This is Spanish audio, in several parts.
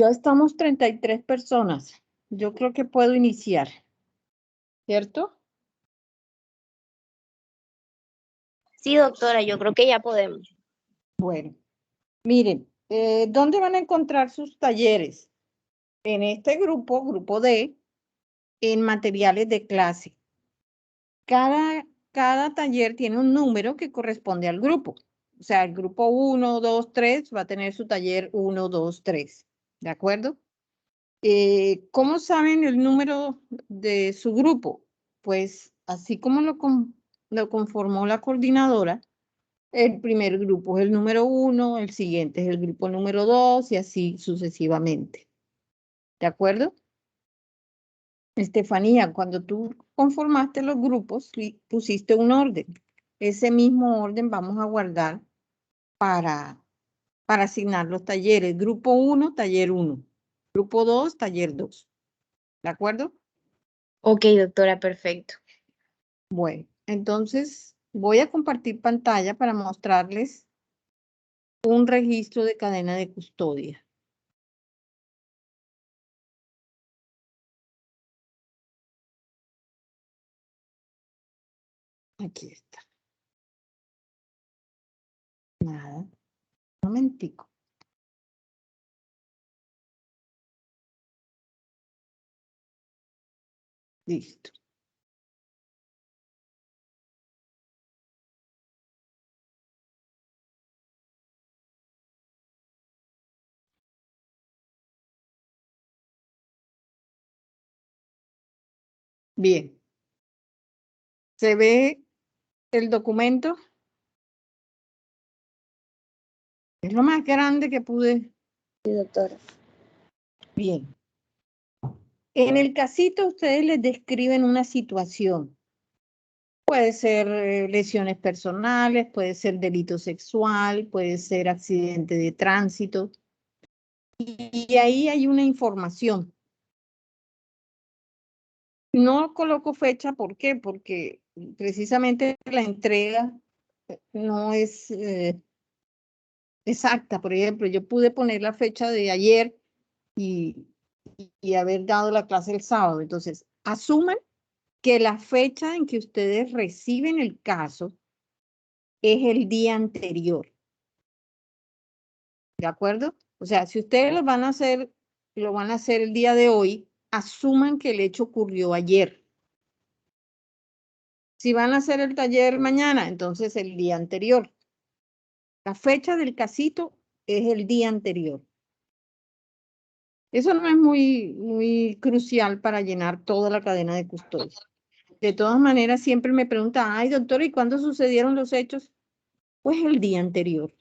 Ya estamos 33 personas. Yo creo que puedo iniciar, ¿cierto? Sí, doctora, yo creo que ya podemos. Bueno, miren, ¿dónde van a encontrar sus talleres? En este grupo, grupo D, en materiales de clase. Cada taller tiene un número que corresponde al grupo. O sea, el grupo 1, 2, 3 va a tener su taller 1, 2, 3. ¿De acuerdo? ¿Cómo saben el número de su grupo? Pues así como lo conformó la coordinadora, el primer grupo es el número 1, el siguiente es el grupo número 2 y así sucesivamente. ¿De acuerdo? Estefanía, cuando tú conformaste los grupos, pusiste un orden. Ese mismo orden vamos a guardar para asignar los talleres. Grupo 1, taller 1. Grupo 2, taller 2. ¿De acuerdo? Ok, doctora, perfecto. Bueno, entonces voy a compartir pantalla para mostrarles un registro de cadena de custodia. Aquí está. Nada, un momentico. Listo. Bien. ¿Se ve el documento? Es lo más grande que pude. Sí, doctora. Bien. En el casito ustedes les describen una situación. Puede ser lesiones personales, puede ser delito sexual, puede ser accidente de tránsito. Y ahí hay una información. No coloco fecha, ¿por qué? Porque precisamente la entrega no es exacta. Por ejemplo, yo pude poner la fecha de ayer y haber dado la clase el sábado. Entonces, asuman que la fecha en que ustedes reciben el caso es el día anterior. ¿De acuerdo? O sea, si ustedes lo van a hacer el día de hoy, asuman que el hecho ocurrió ayer. Si van a hacer el taller mañana, entonces el día anterior. La fecha del casito es el día anterior. Eso no es muy crucial para llenar toda la cadena de custodia. De todas maneras, siempre me preguntan, ay, doctora, ¿y cuándo sucedieron los hechos? Pues el día anterior.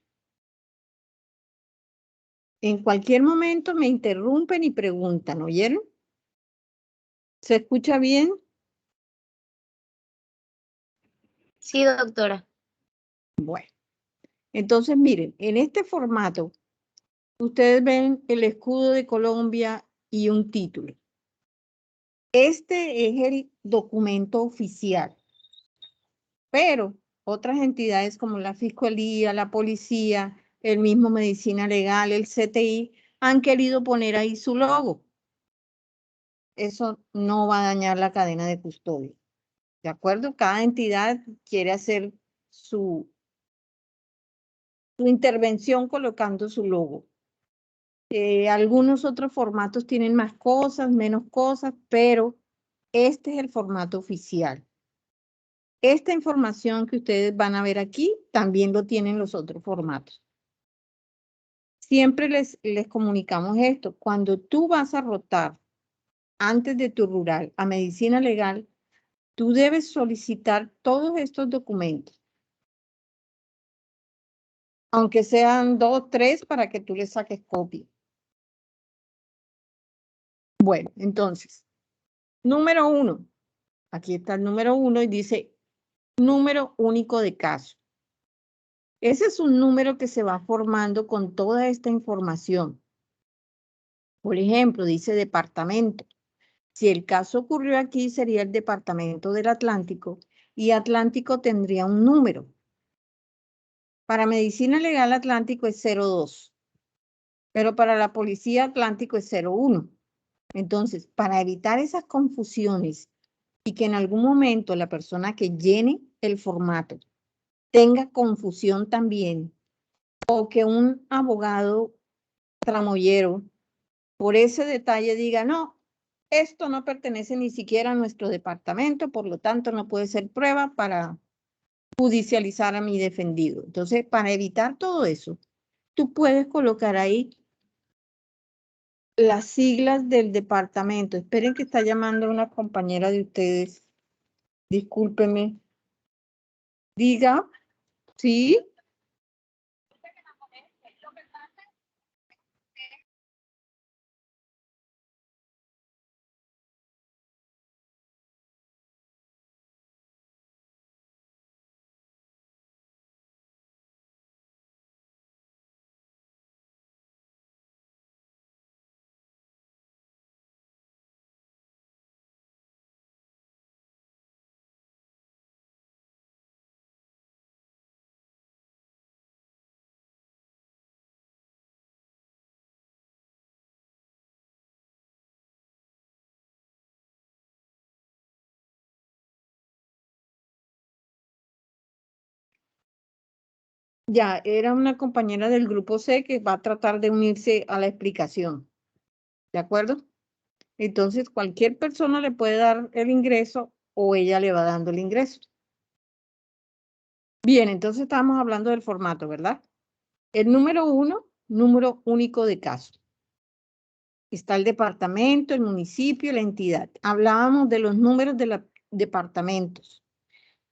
En cualquier momento me interrumpen y preguntan, ¿oyeron? ¿Se escucha bien? Sí, doctora. Bueno, entonces miren, en este formato, ustedes ven el escudo de Colombia y un título. Este es el documento oficial, pero otras entidades como la Fiscalía, la Policía, el mismo Medicina Legal, el CTI, han querido poner ahí su logo. Eso no va a dañar la cadena de custodia. ¿De acuerdo? Cada entidad quiere hacer su intervención colocando su logo. Algunos otros formatos tienen más cosas, menos cosas, pero este es el formato oficial. Esta información que ustedes van a ver aquí también lo tienen los otros formatos. Siempre les comunicamos esto. Cuando tú vas a rotar antes de tu rural a medicina legal, tú debes solicitar todos estos documentos. Aunque sean 2, 3, para que tú le saques copia. Bueno, entonces, número 1. Aquí está el número 1 y dice número único de caso. Ese es un número que se va formando con toda esta información. Por ejemplo, dice departamento. Si el caso ocurrió aquí, sería el departamento del Atlántico y Atlántico tendría un número. Para medicina legal, Atlántico es 02. pero para la Policía Atlántico es 01. Entonces, para evitar esas confusiones y que en algún momento la persona que llene el formato tenga confusión también, o que un abogado tramoyero por ese detalle diga, no, esto no pertenece ni siquiera a nuestro departamento, por lo tanto no puede ser prueba para judicializar a mi defendido. Entonces, para evitar todo eso, tú puedes colocar ahí las siglas del departamento. Esperen que está llamando una compañera de ustedes. Discúlpeme. Diga, ¿sí? Ya, era una compañera del grupo C que va a tratar de unirse a la explicación. ¿De acuerdo? Entonces, cualquier persona le puede dar el ingreso o ella le va dando el ingreso. Bien, entonces estamos hablando del formato, ¿verdad? El número 1, número único de caso. Está el departamento, el municipio, la entidad. Hablábamos de los números de los departamentos.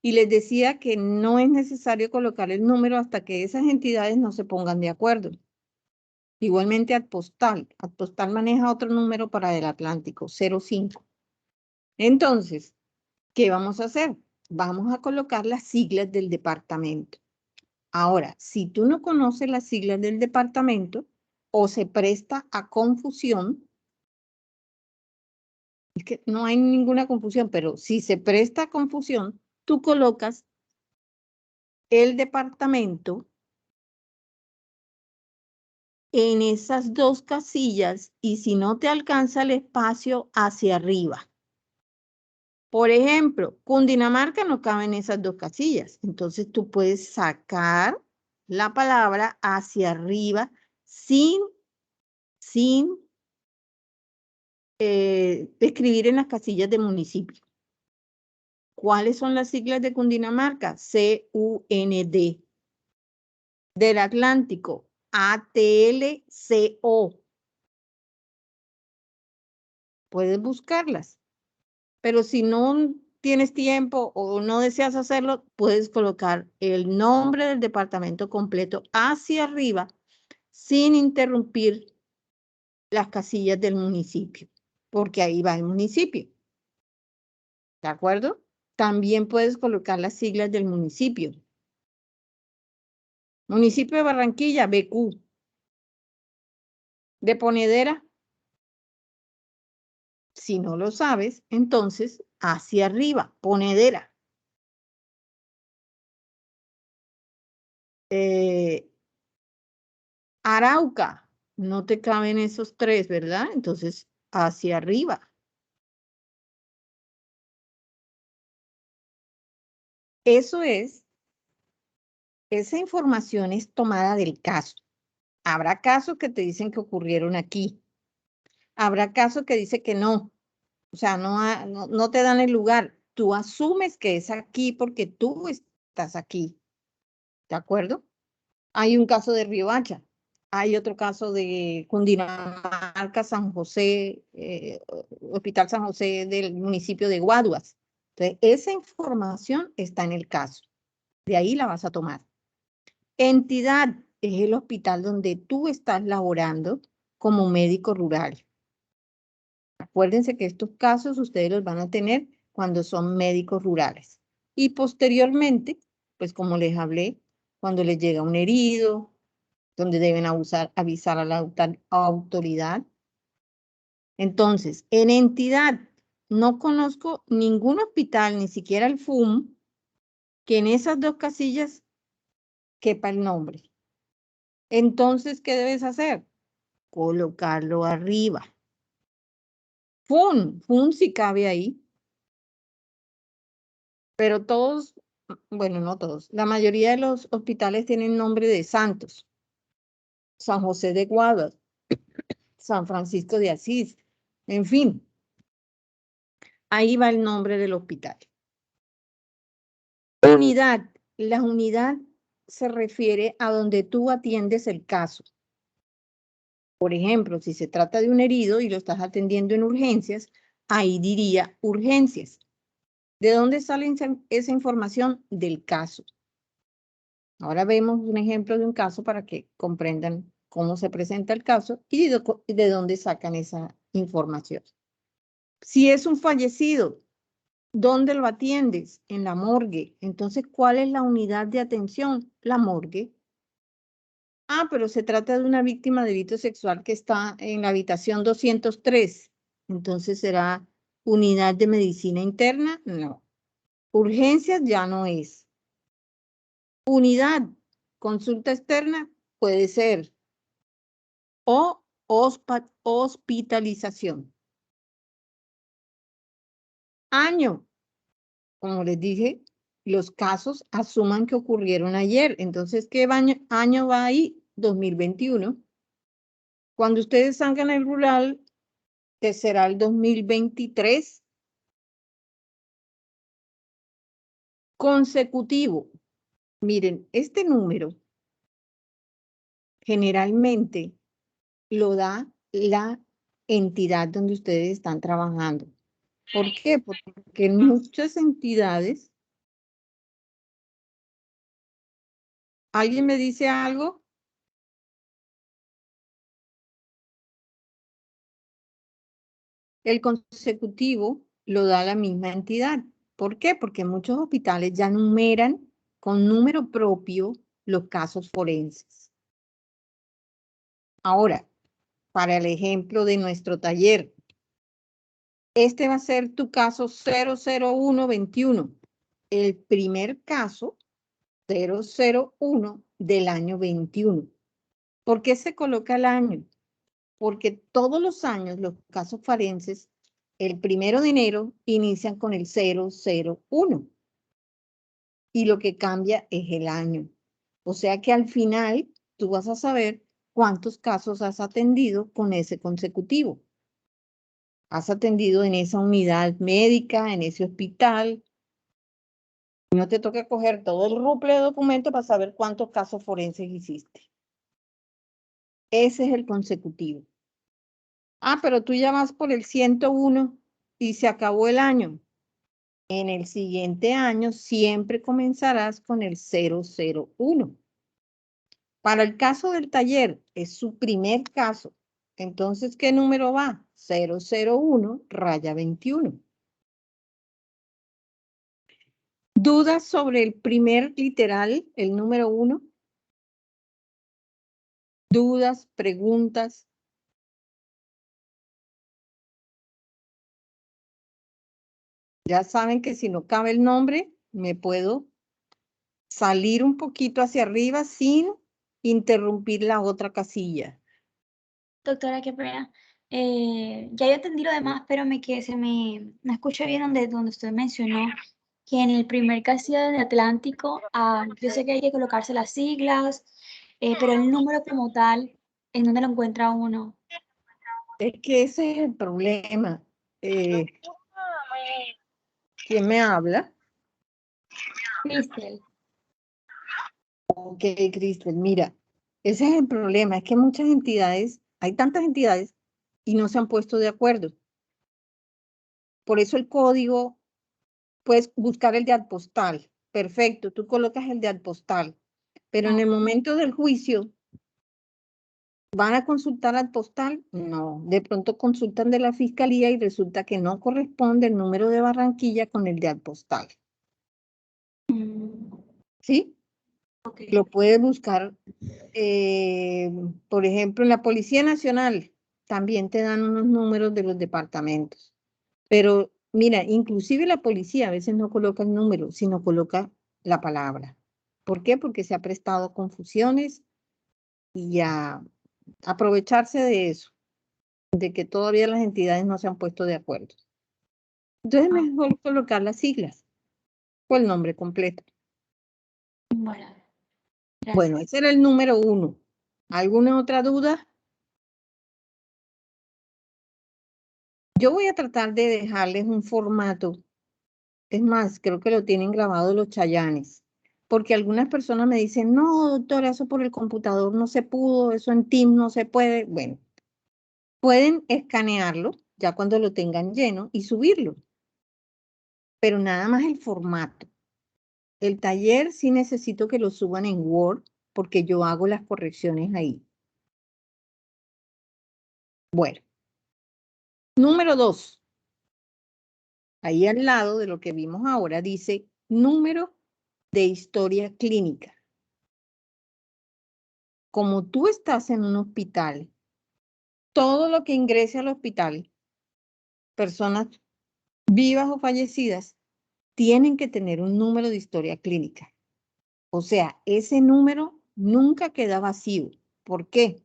Y les decía que no es necesario colocar el número hasta que esas entidades no se pongan de acuerdo. Igualmente Adpostal. Adpostal maneja otro número para el Atlántico, 05. Entonces, ¿qué vamos a hacer? Vamos a colocar las siglas del departamento. Ahora, si tú no conoces las siglas del departamento o se presta a confusión, es que no hay ninguna confusión, pero si se presta a confusión, tú colocas el departamento en esas dos casillas y si no te alcanza el espacio, hacia arriba. Por ejemplo, Cundinamarca no cabe en esas dos casillas, entonces tú puedes sacar la palabra hacia arriba sin escribir en las casillas de municipio. ¿Cuáles son las siglas de Cundinamarca? CUND. Del Atlántico, ATLCO. Puedes buscarlas, pero si no tienes tiempo o no deseas hacerlo, puedes colocar el nombre del departamento completo hacia arriba sin interrumpir las casillas del municipio, porque ahí va el municipio. ¿De acuerdo? También puedes colocar las siglas del municipio. Municipio de Barranquilla, BQ. De Ponedera, si no lo sabes, entonces hacia arriba, Ponedera. Arauca, no te caben esos tres, ¿verdad? Entonces, hacia arriba. Esa información es tomada del caso. Habrá casos que te dicen que ocurrieron aquí. Habrá casos que dicen que no. O sea, no te dan el lugar. Tú asumes que es aquí porque tú estás aquí. ¿De acuerdo? Hay un caso de Riohacha. Hay otro caso de Cundinamarca, San José, Hospital San José del municipio de Guaduas. Entonces, esa información está en el caso. De ahí la vas a tomar. Entidad es el hospital donde tú estás laborando como médico rural. Acuérdense que estos casos ustedes los van a tener cuando son médicos rurales. Y posteriormente, pues como les hablé, cuando les llega un herido, donde deben avisar a la autoridad. Entonces, en entidad, no conozco ningún hospital, ni siquiera el FUM, que en esas dos casillas quepa el nombre. Entonces, ¿qué debes hacer? colocarlo arriba. FUN sí cabe ahí. Pero todos, bueno, no todos, la mayoría de los hospitales tienen nombre de santos. San José de Guadas, San Francisco de Asís, en fin. Ahí va el nombre del hospital. Unidad. La unidad se refiere a donde tú atiendes el caso. Por ejemplo, si se trata de un herido y lo estás atendiendo en urgencias, ahí diría urgencias. ¿De dónde sale esa información? Del caso. Ahora vemos un ejemplo de un caso para que comprendan cómo se presenta el caso y de dónde sacan esa información. Si es un fallecido, ¿dónde lo atiendes? En la morgue. Entonces, ¿cuál es la unidad de atención? La morgue. Ah, pero se trata de una víctima de delito sexual que está en la habitación 203. Entonces, ¿será unidad de medicina interna? No. Urgencias ya no es. Unidad, consulta externa, puede ser. O hospitalización. Año, como les dije, los casos asuman que ocurrieron ayer. Entonces, ¿qué año va ahí? 2021. Cuando ustedes salgan el rural, que será el 2023. Consecutivo. Miren, este número generalmente lo da la entidad donde ustedes están trabajando. ¿Por qué? Porque en muchas entidades, ¿alguien me dice algo? El consecutivo lo da la misma entidad. ¿Por qué? Porque muchos hospitales ya numeran con número propio los casos forenses. Ahora, para el ejemplo de nuestro taller, este va a ser tu caso 00121, el primer caso 001 del año 21. ¿Por qué se coloca el año? Porque todos los años los casos forenses, el 1 de enero, inician con el 001. Y lo que cambia es el año. O sea que al final tú vas a saber cuántos casos has atendido con ese consecutivo. Has atendido en esa unidad médica, en ese hospital. No te toca coger todo el ruple de documento para saber cuántos casos forenses hiciste. Ese es el consecutivo. Ah, pero tú ya vas por el 101 y se acabó el año. En el siguiente año siempre comenzarás con el 001. Para el caso del taller, es su primer caso. Entonces, ¿qué número va? 001-21. ¿Dudas sobre el primer literal, el número 1? ¿Dudas, preguntas? Ya saben que si no cabe el nombre, me puedo salir un poquito hacia arriba sin interrumpir la otra casilla. Doctora, qué pena. Ya yo entendí lo demás, pero no escuché bien donde usted mencionó que en el primer casilla del Atlántico, yo sé que hay que colocarse las siglas, pero el número como tal, ¿en dónde lo encuentra uno? Es que ese es el problema. ¿Quién me habla? Cristel. Ok, Cristel, mira, ese es el problema, es que muchas entidades, hay tantas entidades y no se han puesto de acuerdo. Por eso el código, puedes buscar el de postal. Perfecto, tú colocas el de postal, pero en el momento del juicio, ¿van a consultar al postal? No, de pronto consultan de la fiscalía y resulta que no corresponde el número de Barranquilla con el de postal. ¿Sí? Okay. Lo puedes buscar, por ejemplo, en la Policía Nacional también te dan unos números de los departamentos. Pero mira, inclusive la policía a veces no coloca el número, sino coloca la palabra. ¿Por qué? Porque se ha prestado confusiones y a aprovecharse de eso, de que todavía las entidades no se han puesto de acuerdo. Entonces es mejor colocar las siglas o el nombre completo. Bueno, gracias. Bueno, ese era el número 1. ¿Alguna otra duda? Yo voy a tratar de dejarles un formato. Es más, creo que lo tienen grabado los Chayanes. Porque algunas personas me dicen, no, doctora, eso por el computador no se pudo, eso en Teams no se puede. Bueno, pueden escanearlo ya cuando lo tengan lleno y subirlo. Pero nada más el formato. El taller sí necesito que lo suban en Word porque yo hago las correcciones ahí. Bueno. Número 2. Ahí al lado de lo que vimos ahora dice número de historia clínica. Como tú estás en un hospital, todo lo que ingrese al hospital, personas vivas o fallecidas, tienen que tener un número de historia clínica. O sea, ese número nunca queda vacío. ¿Por qué?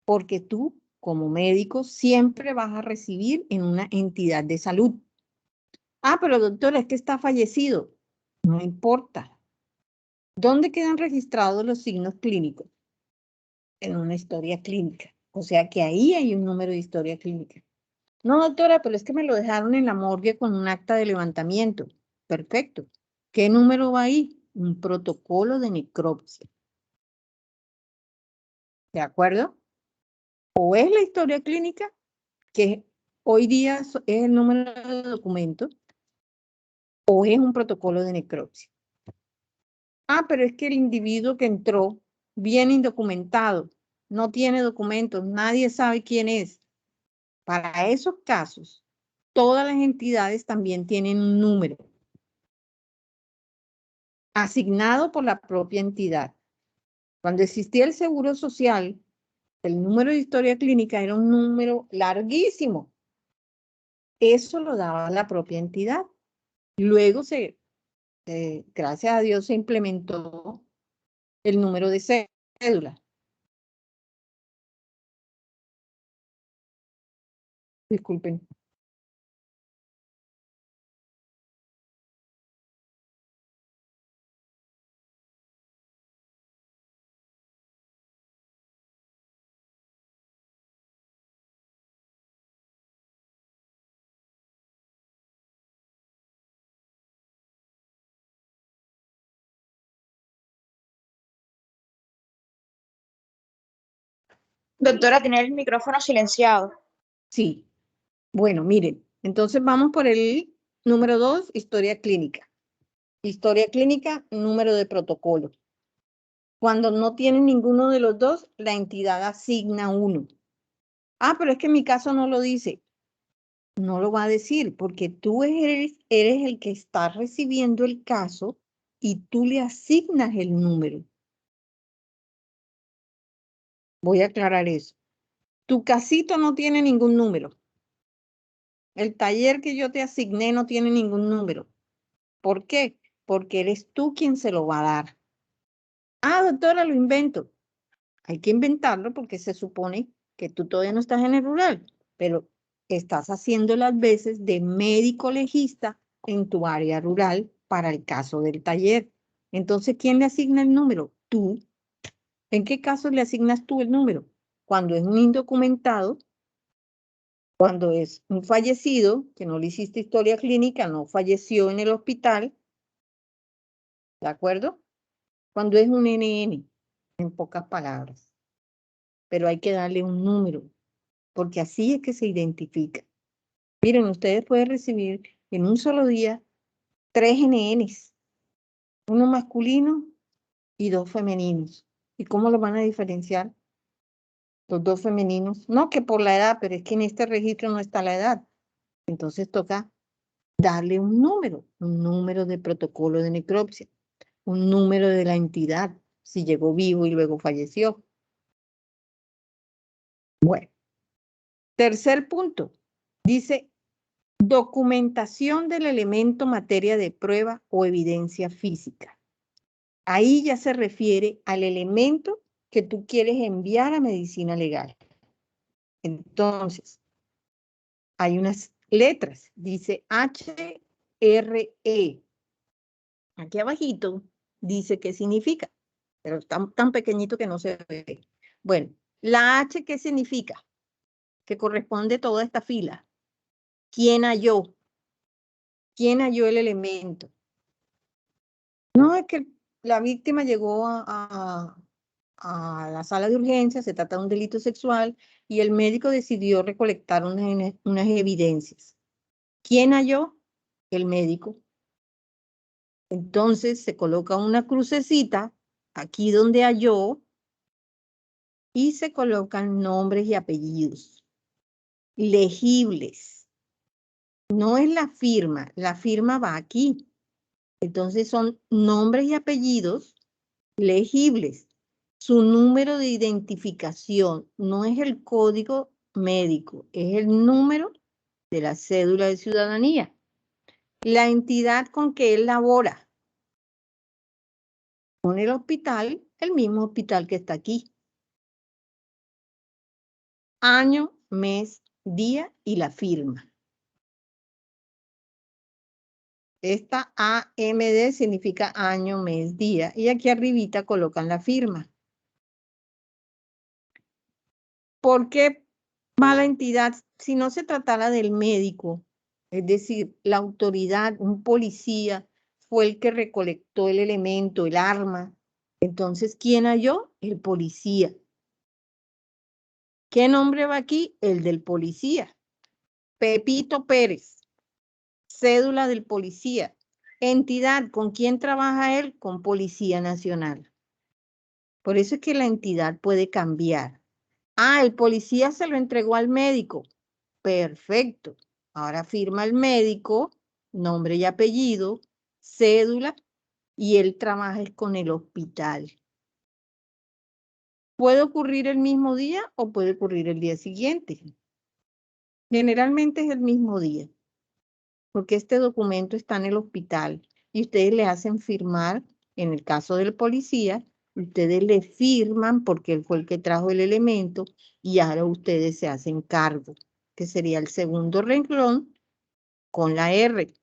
Porque tú, como médico, siempre vas a recibir en una entidad de salud. Ah, pero doctora, es que está fallecido. No importa. ¿Dónde quedan registrados los signos clínicos? En una historia clínica. O sea que ahí hay un número de historia clínica. No, doctora, pero es que me lo dejaron en la morgue con un acta de levantamiento. Perfecto. ¿Qué número va ahí? Un protocolo de necropsia. ¿De acuerdo? O es la historia clínica, que hoy día es el número de documento, o es un protocolo de necropsia. Ah, pero es que el individuo que entró viene indocumentado, no tiene documentos, nadie sabe quién es. Para esos casos, todas las entidades también tienen un número asignado por la propia entidad. Cuando existía el Seguro Social, el número de historia clínica era un número larguísimo. Eso lo daba la propia entidad. Luego, gracias a Dios, se implementó el número de cédula. Disculpen. Doctora, tener el micrófono silenciado. Sí. Bueno, miren, entonces vamos por el número 2, historia clínica. Historia clínica, número de protocolo. Cuando no tienen ninguno de los dos, la entidad asigna uno. Ah, pero es que en mi caso no lo dice. No lo va a decir porque tú eres el que está recibiendo el caso y tú le asignas el número. Voy a aclarar eso. Tu casito no tiene ningún número. El taller que yo te asigné no tiene ningún número. ¿Por qué? Porque eres tú quien se lo va a dar. Ah, doctora, lo invento. Hay que inventarlo porque se supone que tú todavía no estás en el rural, pero estás haciendo las veces de médico legista en tu área rural para el caso del taller. Entonces, ¿quién le asigna el número? Tú. ¿En qué caso le asignas tú el número? Cuando es un indocumentado, cuando es un fallecido, que no le hiciste historia clínica, no falleció en el hospital, ¿de acuerdo? Cuando es un NN, en pocas palabras. Pero hay que darle un número, porque así es que se identifica. Miren, ustedes pueden recibir en un solo día 3 NNs, uno masculino y 2 femeninos. ¿Y cómo lo van a diferenciar? Los 2 femeninos. No, que por la edad, pero es que en este registro no está la edad. Entonces toca darle un número de protocolo de necropsia, un número de la entidad, si llegó vivo y luego falleció. Bueno, tercer punto, dice documentación del elemento materia de prueba o evidencia física. Ahí ya se refiere al elemento que tú quieres enviar a medicina legal. Entonces, hay unas letras, dice HRE. Aquí abajito dice qué significa, pero está tan pequeño que no se ve. Bueno, la H, ¿qué significa? Que corresponde toda esta fila. ¿Quién halló? ¿Quién halló el elemento? No es que la víctima llegó a la sala de urgencia, se trata de un delito sexual, y el médico decidió recolectar unas evidencias. ¿Quién halló? El médico. Entonces se coloca una crucecita aquí donde halló y se colocan nombres y apellidos legibles. No es la firma va aquí. Entonces son nombres y apellidos legibles. Su número de identificación no es el código médico, es el número de la cédula de ciudadanía. La entidad con que él labora. Con el hospital, el mismo hospital que está aquí. Año, mes, día y la firma. Esta AMD significa año, mes, día. Y aquí arribita colocan la firma. ¿Por qué va la entidad? Si no se tratara del médico, es decir, la autoridad, un policía, fue el que recolectó el elemento, el arma. Entonces, ¿quién halló? El policía. ¿Qué nombre va aquí? El del policía. Pepito Pérez. Cédula del policía. Entidad, ¿con quién trabaja él? Con Policía Nacional. Por eso es que la entidad puede cambiar. Ah, el policía se lo entregó al médico. Perfecto. Ahora firma el médico, nombre y apellido, cédula, y él trabaja con el hospital. ¿Puede ocurrir el mismo día o puede ocurrir el día siguiente? Generalmente es el mismo día, porque este documento está en el hospital y ustedes le hacen firmar, en el caso del policía, ustedes le firman porque él fue el que trajo el elemento y ahora ustedes se hacen cargo, que sería el segundo renglón con la R.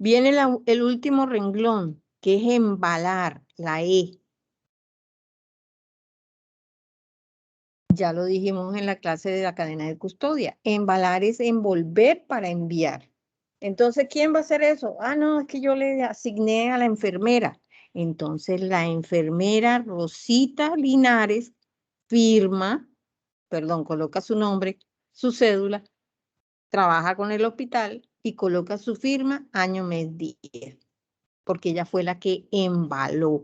Viene el último renglón, que es embalar, la E. Ya lo dijimos en la clase de la cadena de custodia. Embalar es envolver para enviar. Entonces, ¿quién va a hacer eso? Ah, no, es que yo le asigné a la enfermera. Entonces, la enfermera Rosita Linares firma, perdón, coloca su nombre, su cédula, trabaja con el hospital y coloca su firma, año, mes, día, porque ella fue la que embaló.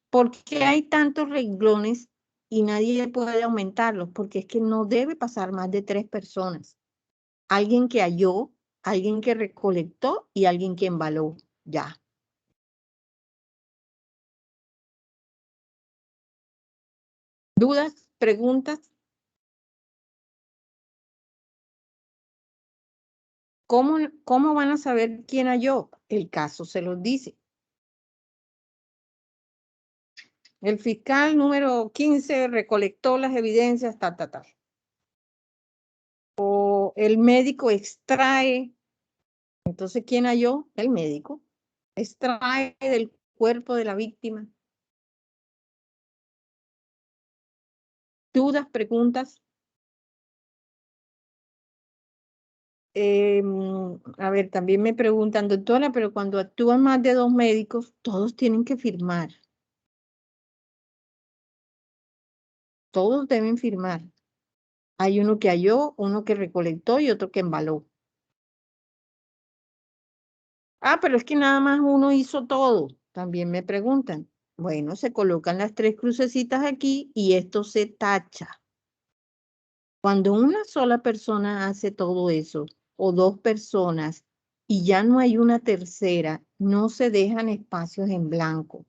¿Por qué hay tantos renglones y nadie puede aumentarlos? Porque es que no debe pasar más de 3 personas. Alguien que halló, alguien que recolectó y alguien que embaló. Ya. ¿Dudas? ¿Preguntas? ¿Cómo van a saber quién halló? El caso se los dice. El fiscal número 15 recolectó las evidencias, tal. O el médico extrae. Entonces, ¿quién halló? El médico. Extrae del cuerpo de la víctima. ¿Dudas, preguntas? A ver, también me preguntan, doctora, pero cuando actúan más de 2 médicos, todos tienen que firmar. Todos deben firmar. Hay uno que halló, uno que recolectó y otro que embaló. Ah, pero es que nada más uno hizo todo. También me preguntan. Bueno, se colocan las 3 crucecitas aquí y esto se tacha. Cuando una sola persona hace todo eso, o 2 personas, y ya no hay una tercera, no se dejan espacios en blanco.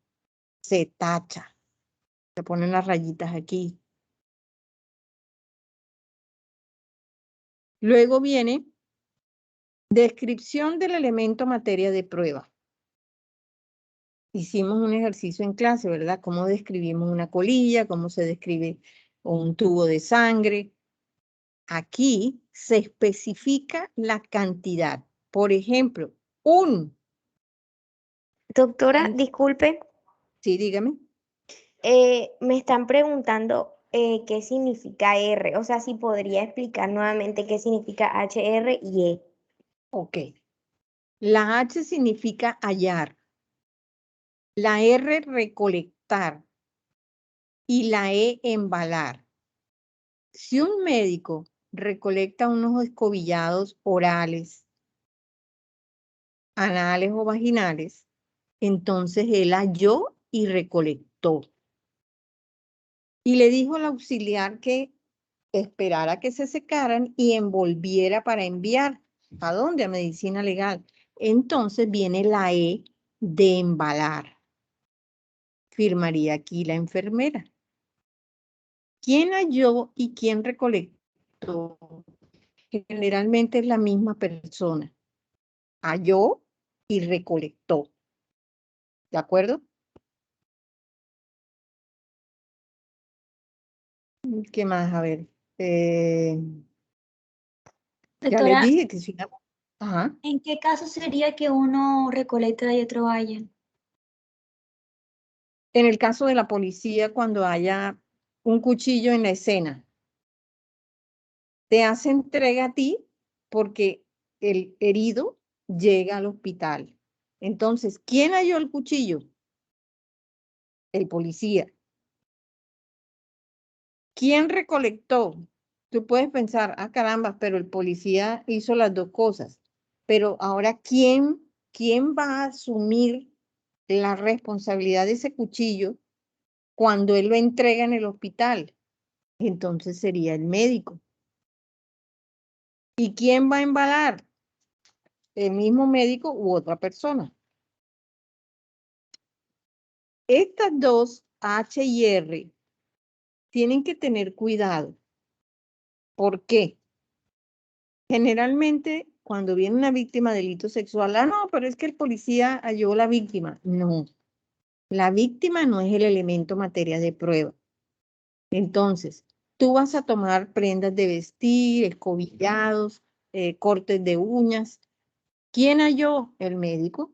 Se tacha. Se ponen las rayitas aquí. Luego viene descripción del elemento materia de prueba. hicimos un ejercicio en clase, ¿verdad? Cómo describimos una colilla, cómo se describe un tubo de sangre. Aquí se especifica la cantidad. Por ejemplo, Doctora, disculpe, sí, dígame. me están preguntando qué significa R. O sea, si podría explicar nuevamente qué significa H, R y E. Ok. La H significa hallar, la R recolectar y la E embalar. Si un médico recolecta unos escobillados orales, anales o vaginales, entonces él halló y recolectó. Y le dijo al auxiliar que esperara que se secaran y envolviera para enviar. ¿A dónde? A medicina legal. Entonces viene la E de embalar. Firmaría aquí la enfermera. ¿Quién halló y quién recolectó? Generalmente es la misma persona. Halló y recolectó. ¿De acuerdo? ¿Qué más? A ver. Ya les Doctora, dije que si no. Ajá. ¿en qué caso sería que uno recolecta y otro vaya? En el caso de la policía, cuando haya un cuchillo en la escena, te hace entrega a ti porque el herido llega al hospital. Entonces, ¿quién halló el cuchillo? El policía. ¿Quién recolectó? Tú puedes pensar, ah, caramba, pero el policía hizo las dos cosas. Pero ahora, ¿quién va a asumir la responsabilidad de ese cuchillo cuando él lo entrega en el hospital? Entonces sería el médico. ¿Y quién va a embalar? El mismo médico u otra persona. Estas dos, H y R, tienen que tener cuidado. ¿Por qué? Generalmente, cuando viene una víctima de delito sexual, ah, no, pero es que el policía halló la víctima. No, la víctima no es el elemento materia de prueba. Entonces, tú vas a tomar prendas de vestir, escobillados, cortes de uñas. ¿Quién halló? El médico.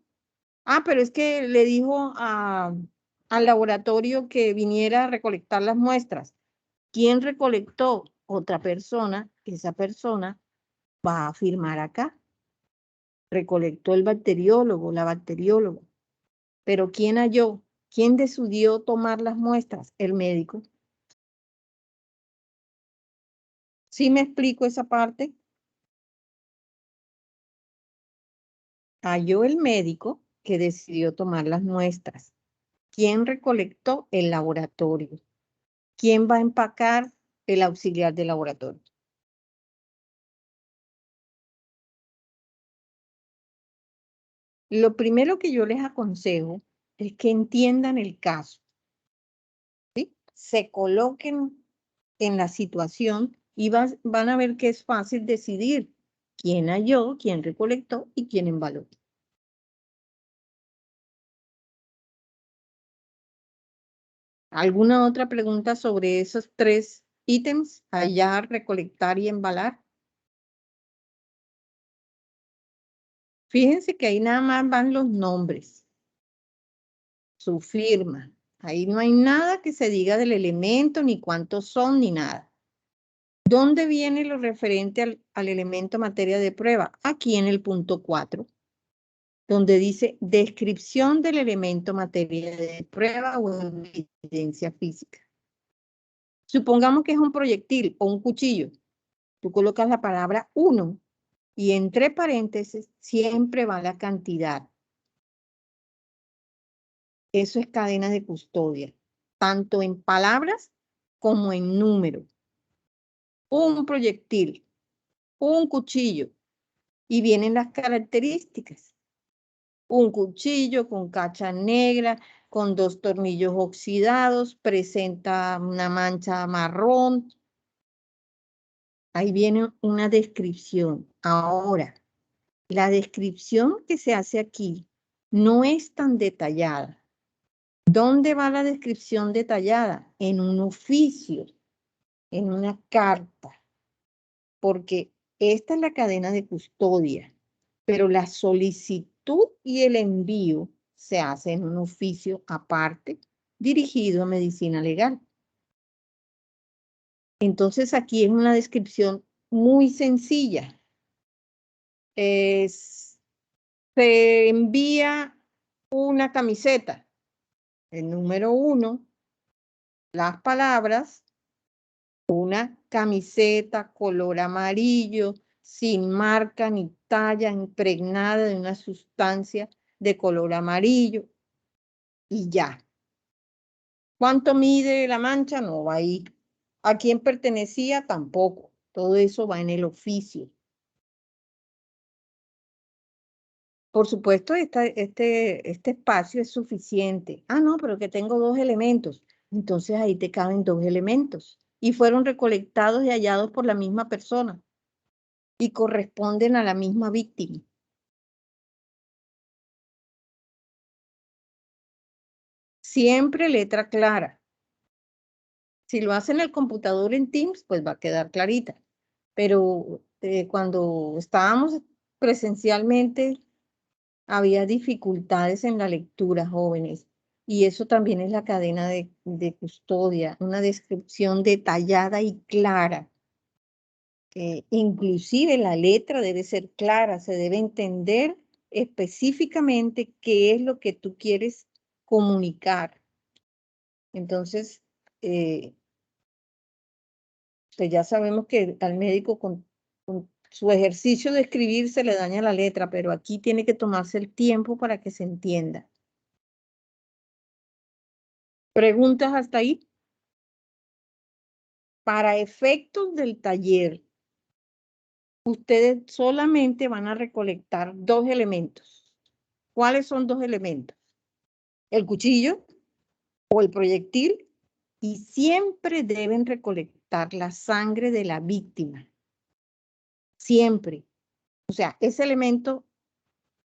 Ah, pero es que le dijo al laboratorio que viniera a recolectar las muestras. ¿Quién recolectó? Otra persona. Esa persona va a firmar acá. Recolectó el bacteriólogo, la bacterióloga. Pero ¿quién halló? ¿Quién decidió tomar las muestras? El médico. ¿Sí me explico esa parte? Halló el médico que decidió tomar las muestras. ¿Quién recolectó? El laboratorio. ¿Quién va a empacar? El auxiliar de laboratorio. Lo primero que yo les aconsejo es que entiendan el caso, ¿sí? Se coloquen en la situación y van a ver que es fácil decidir quién halló, quién recolectó y quién embaló. ¿Alguna otra pregunta sobre esos tres ítems? Hallar, recolectar y embalar. Fíjense que ahí nada más van los nombres, su firma. Ahí no hay nada que se diga del elemento, ni cuántos son, ni nada. ¿Dónde viene lo referente al elemento materia de prueba? Aquí en el punto 4, donde dice descripción del elemento materia de prueba o evidencia física. Supongamos que es un proyectil o un cuchillo. Tú colocas la palabra 1 y entre paréntesis siempre va la cantidad. Eso es cadena de custodia, tanto en palabras como en número. Un proyectil, un cuchillo, y vienen las características. Un cuchillo con cacha negra, con 2 tornillos oxidados, presenta una mancha marrón. Ahí viene una descripción. Ahora, la descripción que se hace aquí no es tan detallada. ¿Dónde va la descripción detallada? En un oficio, en una carta, porque esta es la cadena de custodia, pero la solicitud y el envío se hace en un oficio aparte, dirigido a medicina legal. Entonces aquí es una descripción muy sencilla. Se envía una camiseta. El número 1, las palabras, una camiseta color amarillo, sin marca ni talla, impregnada de una sustancia de color amarillo, y ya. ¿Cuánto mide la mancha? No va ahí. ¿A quién pertenecía? Tampoco. Todo eso va en el oficio. Por supuesto, este espacio es suficiente. Ah, no, pero que tengo 2 elementos. Entonces ahí te caben 2 elementos. Y fueron recolectados y hallados por la misma persona. Y corresponden a la misma víctima. Siempre letra clara. Si lo hace en el computador en Teams, pues va a quedar clarita. Pero cuando estábamos presencialmente, había dificultades en la lectura, jóvenes. Y eso también es la cadena de custodia, una descripción detallada y clara. Inclusive la letra debe ser clara, se debe entender específicamente qué es lo que tú quieres comunicar. Entonces, pues ya sabemos que al médico con su ejercicio de escribir se le daña la letra, pero aquí tiene que tomarse el tiempo para que se entienda. ¿Preguntas hasta ahí? Para efectos del taller, ustedes solamente van a recolectar 2 elementos. ¿Cuáles son 2 elementos? El cuchillo o el proyectil, y siempre deben recolectar la sangre de la víctima. Siempre. O sea, ese elemento,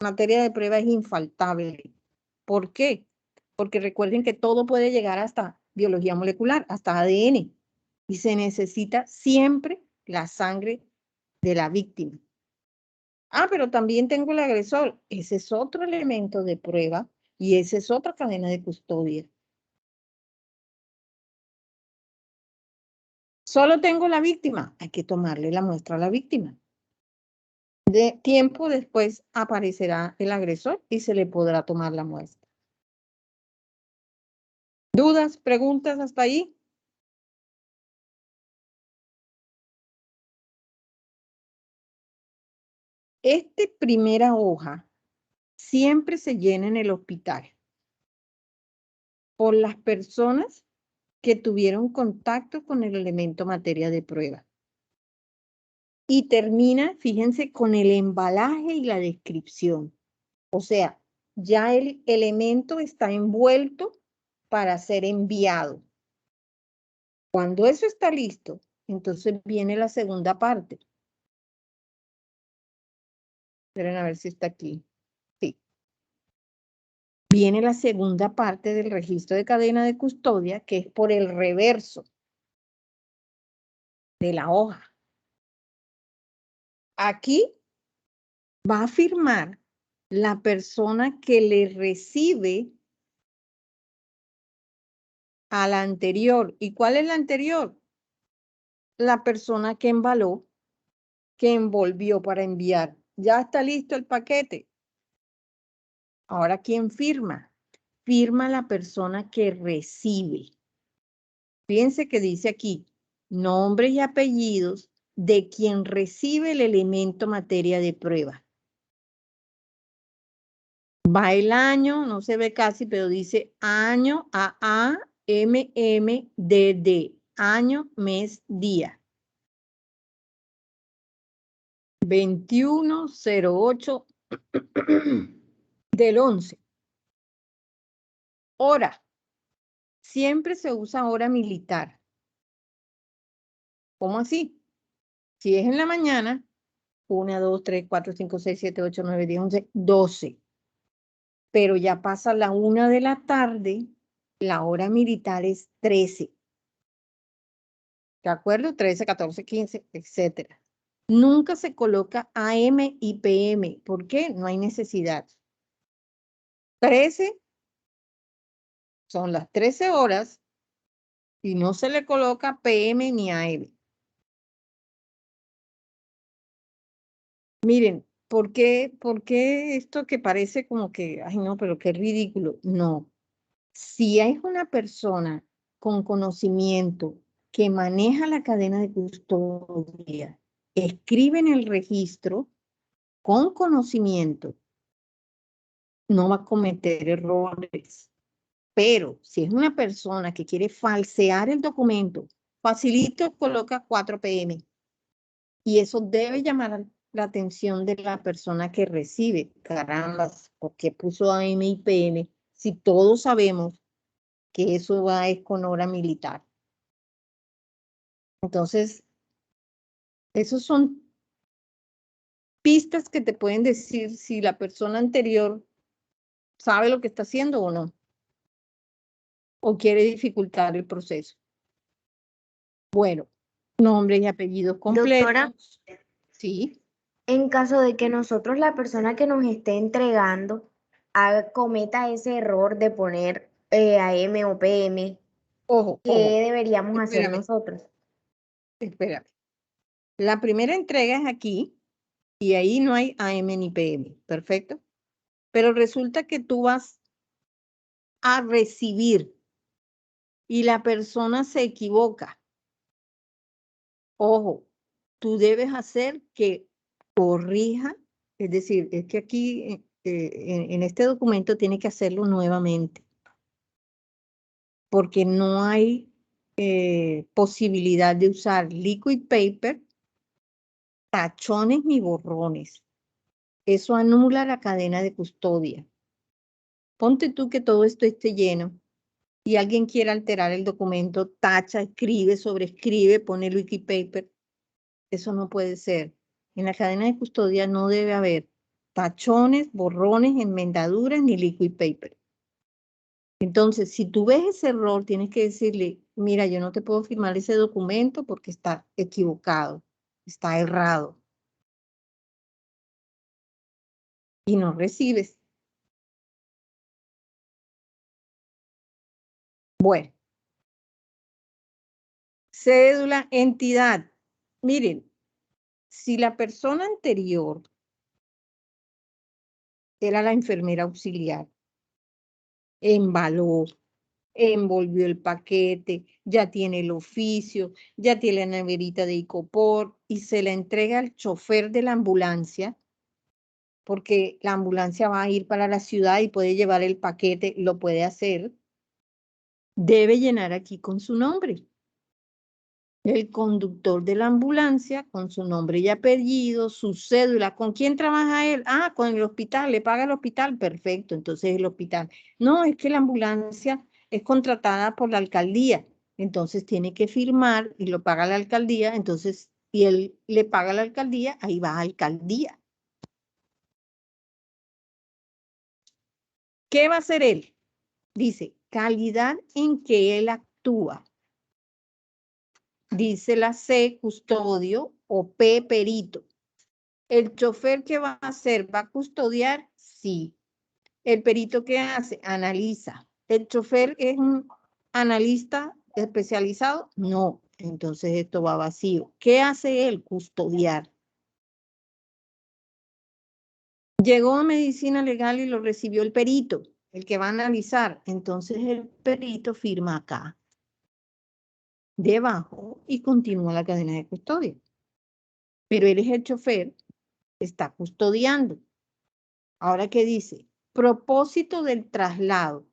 materia de prueba, es infaltable. ¿Por qué? Porque recuerden que todo puede llegar hasta biología molecular, hasta ADN, y se necesita siempre la sangre de la víctima. Ah, pero también tengo el agresor. Ese es otro elemento de prueba y esa es otra cadena de custodia. Solo tengo la víctima. Hay que tomarle la muestra a la víctima. De tiempo después aparecerá el agresor y se le podrá tomar la muestra. ¿Dudas, preguntas hasta ahí? Esta primera hoja siempre se llena en el hospital por las personas que tuvieron contacto con el elemento materia de prueba. Y termina, fíjense, con el embalaje y la descripción. O sea, ya el elemento está envuelto para ser enviado. Cuando eso está listo, entonces viene la segunda parte. Esperen a ver si está aquí. Sí. Viene la segunda parte del registro de cadena de custodia, que es por el reverso de la hoja. Aquí va a firmar la persona que le recibe a la anterior. ¿Y cuál es la anterior? La persona que embaló, que envolvió para enviar. Ya está listo el paquete. Ahora, ¿quién firma? Firma la persona que recibe. Fíjense que dice aquí, nombres y apellidos de quien recibe el elemento materia de prueba. Va el año, no se ve casi, pero dice año AAMMDD, año, mes, día. 21/08 del 11. Hora. Siempre se usa hora militar. ¿Cómo así? Si es en la mañana, 1, 2, 3, 4, 5, 6, 7, 8, 9, 10, 11, 12. Pero ya pasa la 1 de la tarde La hora militar es 13. ¿De acuerdo? 13, 14, 15, etcétera. Nunca se coloca AM y PM. ¿Por qué? No hay necesidad. 13 son las 13 horas y no se le coloca PM ni AM. Miren, ¿por qué esto que parece como que, ay no, pero qué ridículo? No. Si hay una persona con conocimiento que maneja la cadena de custodia, escribe en el registro con conocimiento, no va a cometer errores. Pero si es una persona que quiere falsear el documento, facilito coloca 4 PM. Y eso debe llamar la atención de la persona que recibe. Carambas, ¿por qué puso AM y PM? Si todos sabemos que eso va es con hora militar. Entonces, esos son pistas que te pueden decir si la persona anterior sabe lo que está haciendo o no, o quiere dificultar el proceso. Bueno, nombres y apellidos Doctora, completos. Sí. en caso de que nosotros, la persona que nos esté entregando, cometa ese error de poner AM o PM, Ojo, ¿qué ojo. deberíamos hacer Espérame, nosotros? espérame. La primera entrega es aquí y ahí no hay AM ni PM. Perfecto. Pero resulta que tú vas a recibir y la persona se equivoca. Ojo, tú debes hacer que corrija, es decir, es que aquí en este documento tiene que hacerlo nuevamente, porque no hay posibilidad de usar liquid paper, tachones ni borrones. Eso anula la cadena de custodia. Ponte tú que todo esto esté lleno y alguien quiere alterar el documento, tacha, escribe, sobrescribe, pone liquid paper. Eso no puede ser. En la cadena de custodia no debe haber tachones, borrones, enmendaduras ni liquid paper. Entonces, si tú ves ese error, tienes que decirle, mira, yo no te puedo firmar ese documento porque está equivocado, está errado. Y no recibes. Bueno, cédula, entidad. Miren, si la persona anterior era la enfermera auxiliar, embaló, envolvió el paquete, ya tiene el oficio, ya tiene la neverita de Icopor y se la entrega al chofer de la ambulancia, porque la ambulancia va a ir para la ciudad y puede llevar el paquete, lo puede hacer, debe llenar aquí con su nombre. El conductor de la ambulancia, con su nombre y apellido, su cédula. ¿Con quién trabaja él? Ah, con el hospital, le paga el hospital. Perfecto, entonces el hospital. No, es que la ambulancia es contratada por la alcaldía. Entonces tiene que firmar y lo paga la alcaldía. Entonces, y él le paga a la alcaldía, ahí va a alcaldía. ¿Qué va a hacer él? Dice, calidad en que él actúa. Dice la C, custodio o P, perito. ¿El chofer qué va a hacer? ¿Va a custodiar? Sí. ¿El perito qué hace? Analiza. ¿El chofer es un analista especializado? No. Entonces esto va vacío. ¿Qué hace él? Custodiar. Llegó a medicina legal y lo recibió el perito, el que va a analizar. Entonces el perito firma acá, debajo, y continúa la cadena de custodia. Pero él es el chofer, está custodiando. Ahora, ¿qué dice? Propósito del traslado.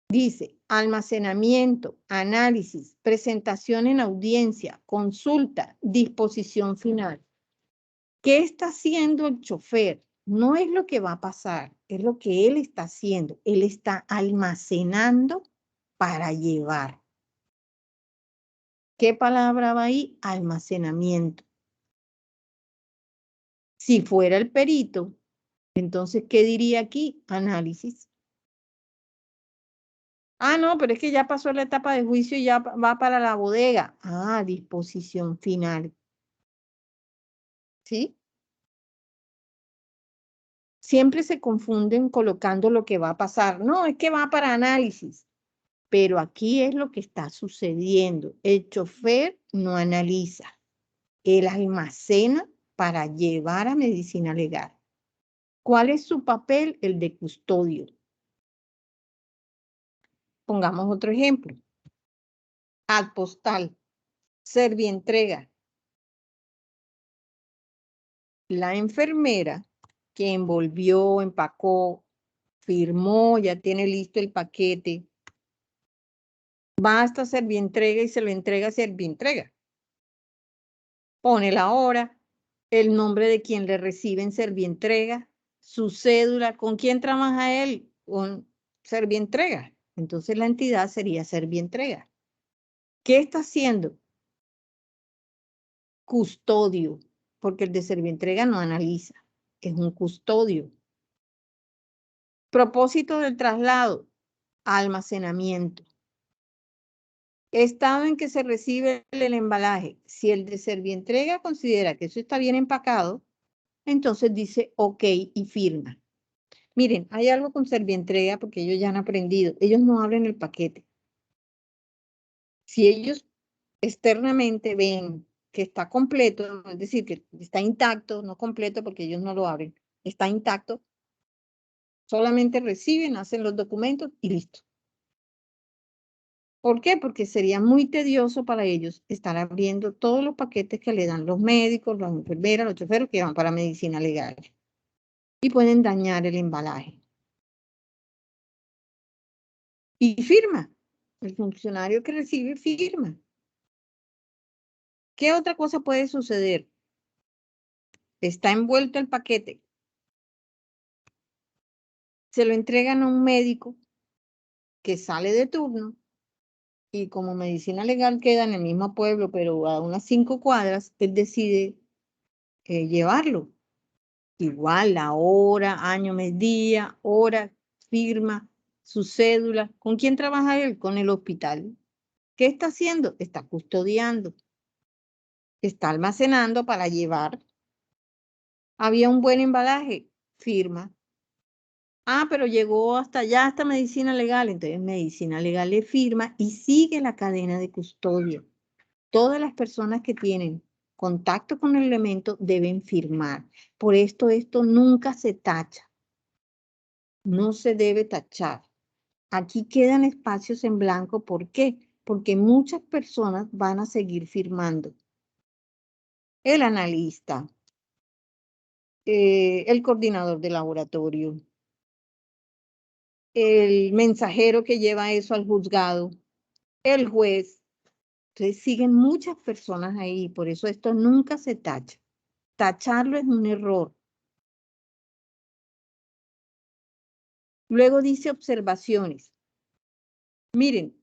Dice, almacenamiento, análisis, presentación en audiencia, consulta, disposición final. ¿Qué está haciendo el chofer? No es lo que va a pasar, es lo que él está haciendo. Él está almacenando para llevar. ¿Qué palabra va ahí? Almacenamiento. Si fuera el perito, entonces, ¿qué diría aquí? Análisis. Ah, no, pero es que ya pasó la etapa de juicio y ya va para la bodega. Ah, disposición final. ¿Sí? Siempre se confunden colocando lo que va a pasar. No, es que va para análisis. Pero aquí es lo que está sucediendo. El chofer no analiza. Él almacena para llevar a medicina legal. ¿Cuál es su papel? El de custodio. Pongamos otro ejemplo. Ad postal, servientrega. La enfermera que envolvió, empacó, firmó, ya tiene listo el paquete, va hasta servientrega y se lo entrega a servientrega. Pone la hora, el nombre de quien le recibe en servientrega, su cédula, ¿con quién trabaja él? Con servientrega. Entonces la entidad sería servientrega. ¿Qué está haciendo? Custodio, porque el de servientrega no analiza, es un custodio. Propósito del traslado, almacenamiento. Estado en que se recibe el embalaje. Si el de servientrega considera que eso está bien empacado, entonces dice OK y firma. Miren, hay algo con servientrega porque ellos ya han aprendido. Ellos no abren el paquete. Si ellos externamente ven que está completo, es decir, que está intacto, no completo porque ellos no lo abren, está intacto, solamente reciben, hacen los documentos y listo. ¿Por qué? Porque sería muy tedioso para ellos estar abriendo todos los paquetes que le dan los médicos, las enfermeras, los choferes que van para medicina legal. Y pueden dañar el embalaje. Y firma. El funcionario que recibe firma. ¿Qué otra cosa puede suceder? Está envuelto el paquete. Se lo entregan a un médico que sale de turno y como medicina legal queda en el mismo pueblo, pero a unas 5 cuadras, él decide llevarlo. Igual la hora, año, mes, día, hora, firma, su cédula. ¿Con quién trabaja él? Con el hospital. ¿Qué está haciendo? Está custodiando. Está almacenando para llevar. Había un buen embalaje, firma. Ah, pero llegó hasta allá, hasta medicina legal. Entonces medicina legal le firma y sigue la cadena de custodia. Todas las personas que tienen contacto con el elemento deben firmar. Por esto nunca se tacha. No se debe tachar. Aquí quedan espacios en blanco. ¿Por qué? Porque muchas personas van a seguir firmando. El analista, el coordinador de laboratorio, el mensajero que lleva eso al juzgado, el juez. Entonces siguen muchas personas ahí, por eso esto nunca se tacha. Tacharlo es un error. Luego dice observaciones. Miren,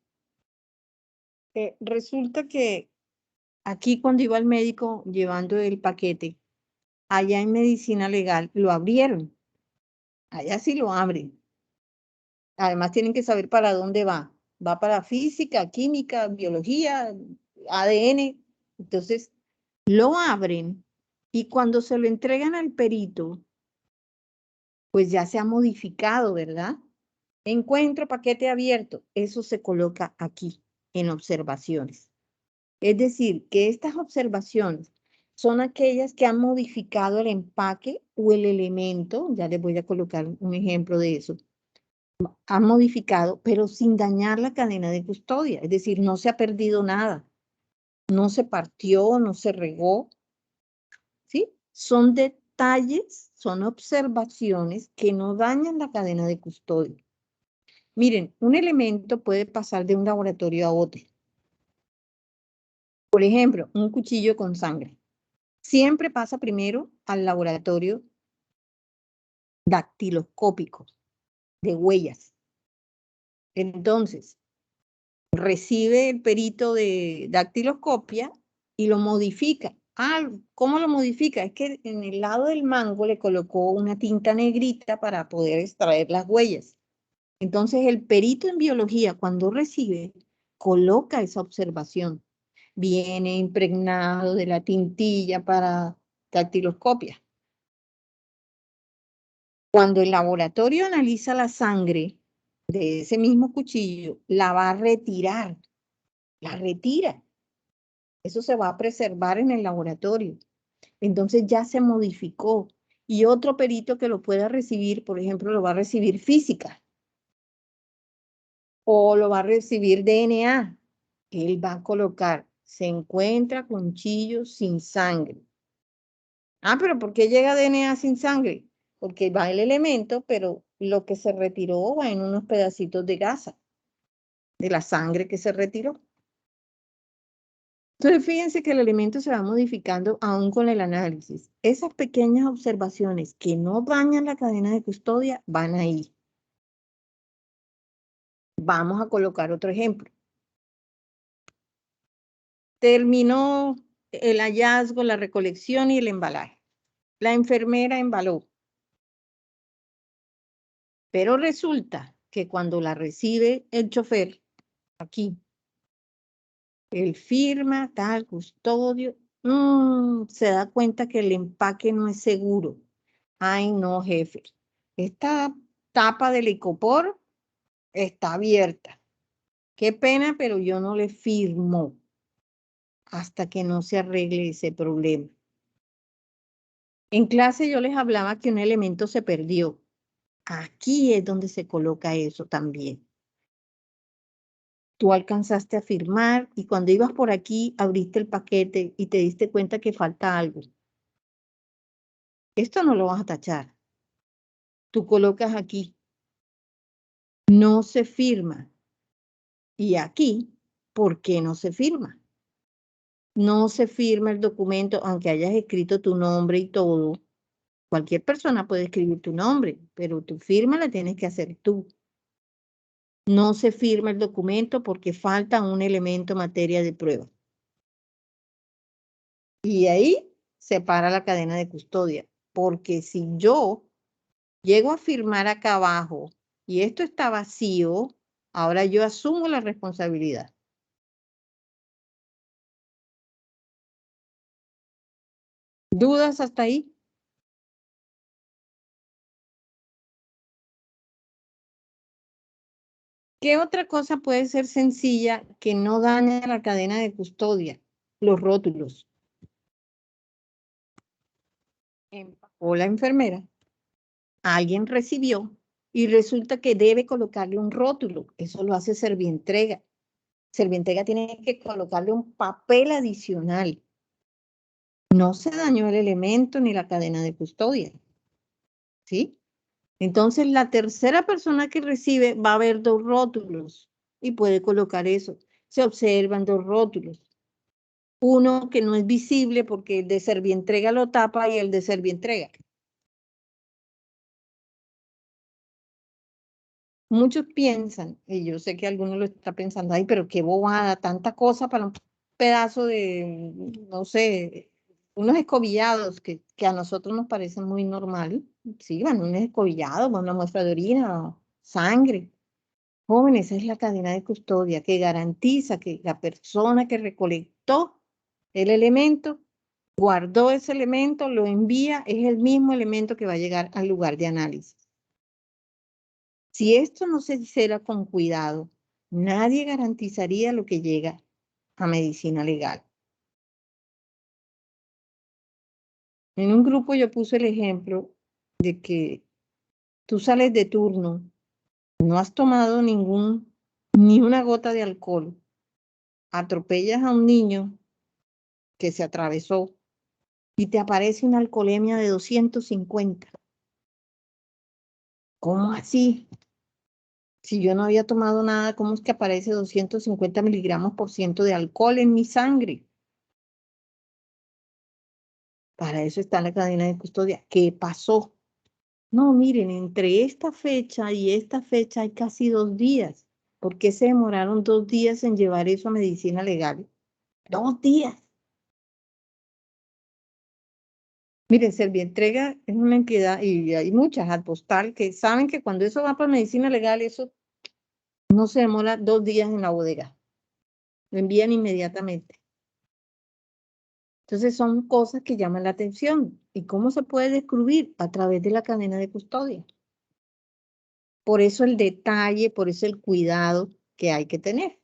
resulta que aquí cuando iba al médico llevando el paquete, allá en medicina legal lo abrieron. Allá sí lo abren. Además tienen que saber para dónde va. Va para física, química, biología, ADN. Entonces lo abren y cuando se lo entregan al perito, pues ya se ha modificado, ¿verdad? Encuentro paquete abierto. Eso se coloca aquí en observaciones. Es decir, que estas observaciones son aquellas que han modificado el empaque o el elemento. Ya les voy a colocar un ejemplo de eso. Han modificado, pero sin dañar la cadena de custodia. Es decir, no se ha perdido nada. No se partió, no se regó. ¿Sí? Son detalles, son observaciones que no dañan la cadena de custodia. Miren, un elemento puede pasar de un laboratorio a otro. Por ejemplo, un cuchillo con sangre. Siempre pasa primero al laboratorio dactiloscópico de huellas. Entonces, recibe el perito de dactiloscopia y lo modifica. Ah, ¿cómo lo modifica? Es que en el lado del mango le colocó una tinta negrita para poder extraer las huellas. Entonces, el perito en biología, cuando recibe, coloca esa observación. Viene impregnado de la tintilla para dactiloscopia. Cuando el laboratorio analiza la sangre de ese mismo cuchillo, la va a retirar. La retira. Eso se va a preservar en el laboratorio. Entonces ya se modificó. Y otro perito que lo pueda recibir, por ejemplo, lo va a recibir física. O lo va a recibir DNA. Él va a colocar, se encuentra cuchillo sin sangre. Ah, pero ¿por qué llega DNA sin sangre? Porque va el elemento, pero lo que se retiró va en unos pedacitos de gasa, de la sangre que se retiró. Entonces, fíjense que el elemento se va modificando aún con el análisis. Esas pequeñas observaciones que no dañan la cadena de custodia van ahí. Vamos a colocar otro ejemplo. Terminó el hallazgo, la recolección y el embalaje. La enfermera embaló. Pero resulta que cuando la recibe el chofer, aquí, él firma, tal, custodio, se da cuenta que el empaque no es seguro. Ay, no, jefe. Esta tapa del licopor está abierta. Qué pena, pero yo no le firmo hasta que no se arregle ese problema. En clase yo les hablaba que un elemento se perdió. Aquí es donde se coloca eso también. Tú alcanzaste a firmar y cuando ibas por aquí abriste el paquete y te diste cuenta que falta algo. Esto no lo vas a tachar. Tú colocas aquí. No se firma. Y aquí, ¿por qué no se firma? No se firma el documento, aunque hayas escrito tu nombre y todo. Cualquier persona puede escribir tu nombre, pero tu firma la tienes que hacer tú. No se firma el documento porque falta un elemento materia de prueba. Y ahí se para la cadena de custodia, porque si yo llego a firmar acá abajo y esto está vacío, ahora yo asumo la responsabilidad. ¿Dudas hasta ahí? ¿Qué otra cosa puede ser sencilla que no daña la cadena de custodia? Los rótulos. O la enfermera, alguien recibió y resulta que debe colocarle un rótulo. Eso lo hace Servientrega. Servientrega tiene que colocarle un papel adicional. No se dañó el elemento ni la cadena de custodia. ¿Sí? Entonces, la tercera persona que recibe va a ver dos rótulos y puede colocar eso. Se observan dos rótulos. Uno que no es visible porque el de Servientrega lo tapa y el de Servientrega. Muchos piensan, y yo sé que alguno lo está pensando, ay, pero qué bobada, tanta cosa para un pedazo de, no sé, unos escobillados que a nosotros nos parecen muy normal. Sí, van unos escobillados, van una muestra de orina, sangre. Jóvenes, esa es la cadena de custodia que garantiza que la persona que recolectó el elemento, guardó ese elemento, lo envía, es el mismo elemento que va a llegar al lugar de análisis. Si esto no se hiciera con cuidado, nadie garantizaría lo que llega a medicina legal. En un grupo yo puse el ejemplo de que tú sales de turno, no has tomado ni una gota de alcohol, atropellas a un niño que se atravesó y te aparece una alcoholemia de 250. ¿Cómo así? Si yo no había tomado nada, ¿cómo es que aparece 250 miligramos por ciento de alcohol en mi sangre? Para eso está la cadena de custodia. ¿Qué pasó? No, miren, entre esta fecha y esta fecha hay casi 2 días. ¿Por qué se demoraron 2 días en llevar eso a medicina legal? 2 días. Mire, Servientrega es una entidad, y hay muchas, Adpostal, que saben que cuando eso va para medicina legal, eso no se demora 2 días en la bodega. Lo envían inmediatamente. Entonces son cosas que llaman la atención. ¿Y cómo se puede descubrir? A través de la cadena de custodia. Por eso el detalle, por eso el cuidado que hay que tener.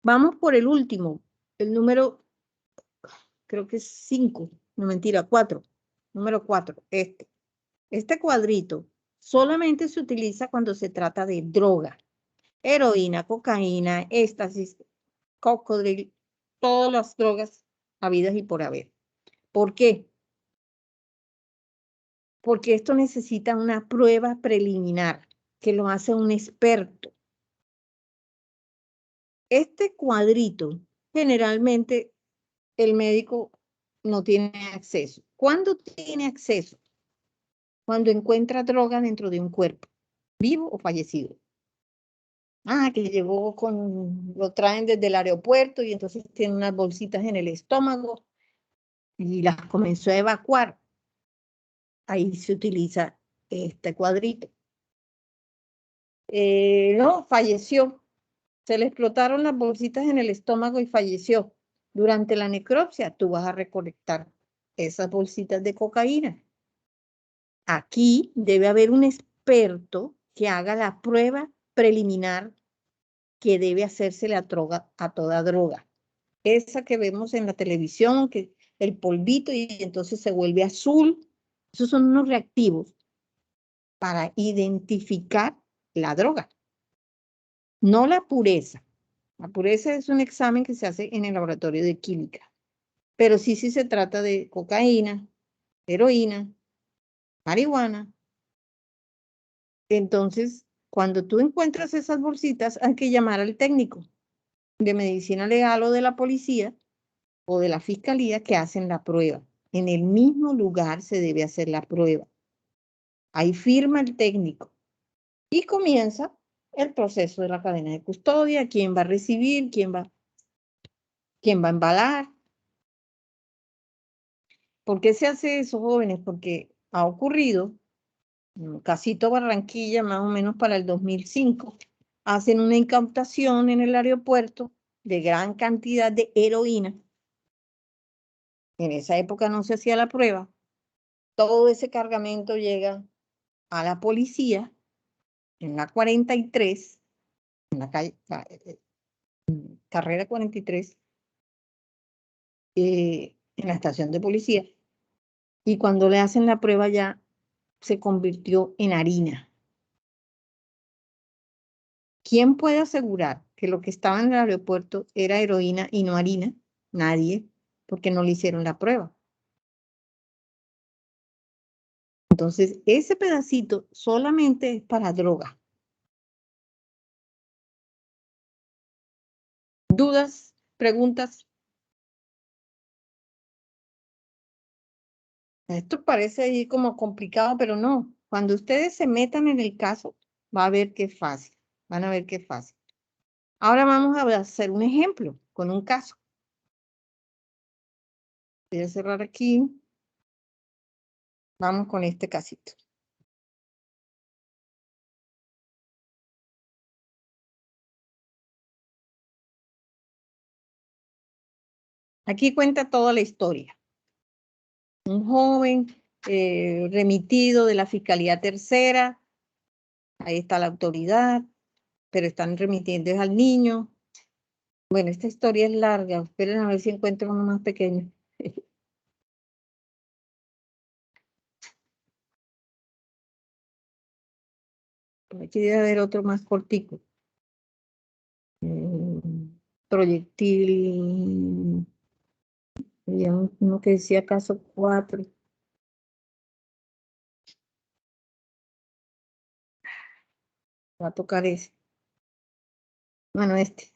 Vamos por el último, el número, creo que es 5, no mentira, 4. Número 4, este. Este cuadrito solamente se utiliza cuando se trata de droga. Heroína, cocaína, éxtasis, cocodrilo, todas las drogas habidas y por haber. ¿Por qué? Porque esto necesita una prueba preliminar que lo hace un experto. Este cuadrito, generalmente el médico no tiene acceso. ¿Cuándo tiene acceso? Cuando encuentra droga dentro de un cuerpo, vivo o fallecido. Ah, que llegó lo traen desde el aeropuerto y entonces tiene unas bolsitas en el estómago y las comenzó a evacuar. Ahí se utiliza este cuadrito. No, falleció. Se le explotaron las bolsitas en el estómago y falleció. Durante la necropsia, tú vas a recolectar esas bolsitas de cocaína. Aquí debe haber un experto que haga la prueba preliminar que debe hacerse a toda droga. Esa que vemos en la televisión, que el polvito y entonces se vuelve azul. Esos son unos reactivos para identificar la droga. No la pureza. La pureza es un examen que se hace en el laboratorio de química. Pero sí se trata de cocaína, heroína, marihuana. Entonces, cuando tú encuentras esas bolsitas, hay que llamar al técnico de medicina legal o de la policía o de la fiscalía que hacen la prueba. En el mismo lugar se debe hacer la prueba. Ahí firma el técnico y comienza el proceso de la cadena de custodia, quién va a recibir, quién va a embalar. ¿Por qué se hace eso, jóvenes? Porque ha ocurrido, en Casito Barranquilla, más o menos para el 2005, hacen una incautación en el aeropuerto de gran cantidad de heroína. En esa época no se hacía la prueba. Todo ese cargamento llega a la policía en la 43, en la calle, carrera 43, en la estación de policía. Y cuando le hacen la prueba ya se convirtió en harina. ¿Quién puede asegurar que lo que estaba en el aeropuerto era heroína y no harina? Nadie, porque no le hicieron la prueba. Entonces, ese pedacito solamente es para droga. ¿Dudas? ¿Preguntas? Esto parece ahí como complicado, pero no. Cuando ustedes se metan en el caso, va a ver que es fácil. Van a ver que es fácil. Ahora vamos a hacer un ejemplo con un caso. Voy a cerrar aquí. Vamos con este casito. Aquí cuenta toda la historia. Un joven remitido de la Fiscalía Tercera. Ahí está la autoridad, pero están remitiendo al niño. Bueno, esta historia es larga. Esperen a ver si encuentro uno más pequeño. Aquí debe haber otro más cortico. Proyectil. Había uno que decía caso 4. Va a tocar ese. Bueno, este.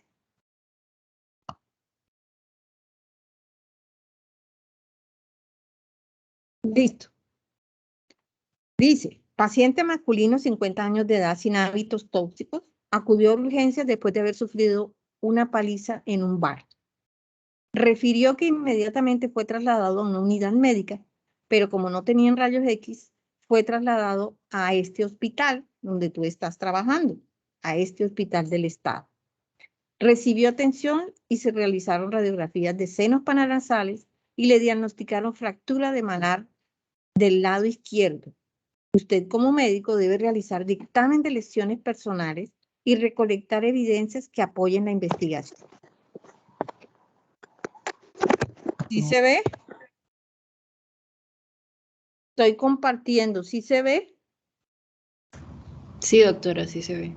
Listo. Dice, paciente masculino, 50 años de edad, sin hábitos tóxicos, acudió a urgencias después de haber sufrido una paliza en un bar. refirió que inmediatamente fue trasladado a una unidad médica, pero como no tenían rayos X, fue trasladado a este hospital donde tú estás trabajando, a este hospital del estado. Recibió atención y se realizaron radiografías de senos paranasales y le diagnosticaron fractura de malar del lado izquierdo. Usted como médico debe realizar dictamen de lesiones personales y recolectar evidencias que apoyen la investigación. ¿Sí se ve? Estoy compartiendo. ¿Sí se ve? Sí, doctora, sí se ve.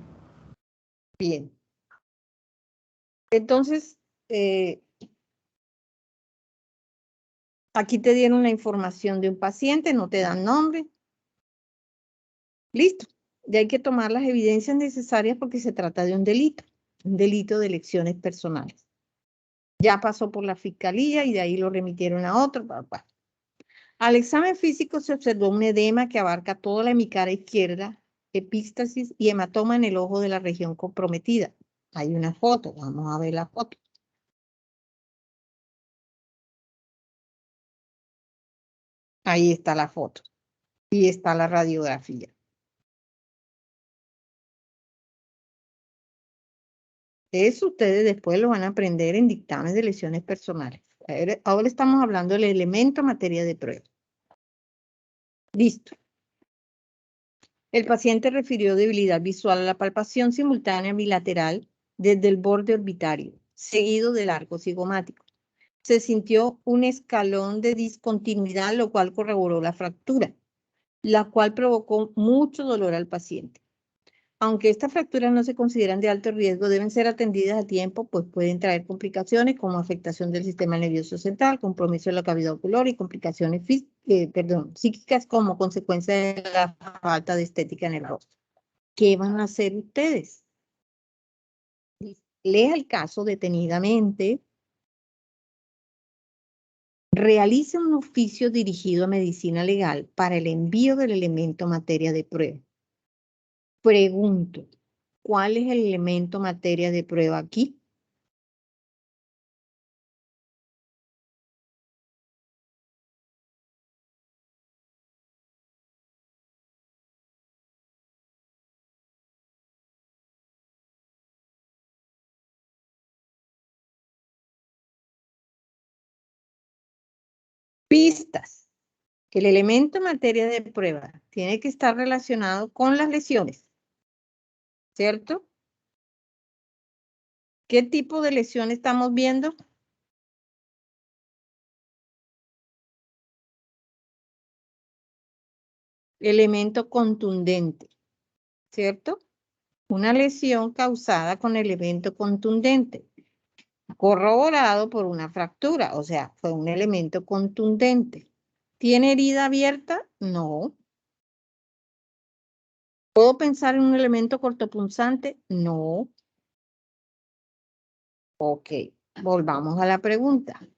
Bien. Entonces, aquí te dieron la información de un paciente, no te dan nombre. Listo. Ya hay que tomar las evidencias necesarias porque se trata de un delito de lesiones personales. Ya pasó por la fiscalía y de ahí lo remitieron a otro. Al examen físico se observó un edema que abarca toda la hemicara izquierda, epístasis y hematoma en el ojo de la región comprometida. Hay una foto, vamos a ver la foto. Ahí está la foto y está la radiografía. Eso ustedes después lo van a aprender en dictámenes de lesiones personales. Ahora estamos hablando del elemento materia de prueba. Listo. El paciente refirió debilidad visual a la palpación simultánea bilateral desde el borde orbitario, seguido del arco cigomático. Se sintió un escalón de discontinuidad, lo cual corroboró la fractura, la cual provocó mucho dolor al paciente. Aunque estas fracturas no se consideran de alto riesgo, deben ser atendidas a tiempo, pues pueden traer complicaciones como afectación del sistema nervioso central, compromiso de la cavidad ocular y complicaciones psíquicas como consecuencia de la falta de estética en el rostro. ¿Qué van a hacer ustedes? Lea el caso detenidamente. Realice un oficio dirigido a medicina legal para el envío del elemento materia de prueba. Pregunto, ¿cuál es el elemento materia de prueba aquí? Pistas. El elemento materia de prueba tiene que estar relacionado con las lesiones, ¿cierto? ¿Qué tipo de lesión estamos viendo? Elemento contundente, ¿cierto? Una lesión causada con elemento contundente, corroborado por una fractura, o sea, fue un elemento contundente. ¿Tiene herida abierta? No. ¿Puedo pensar en un elemento cortopunzante? No. Ok, volvamos a la pregunta.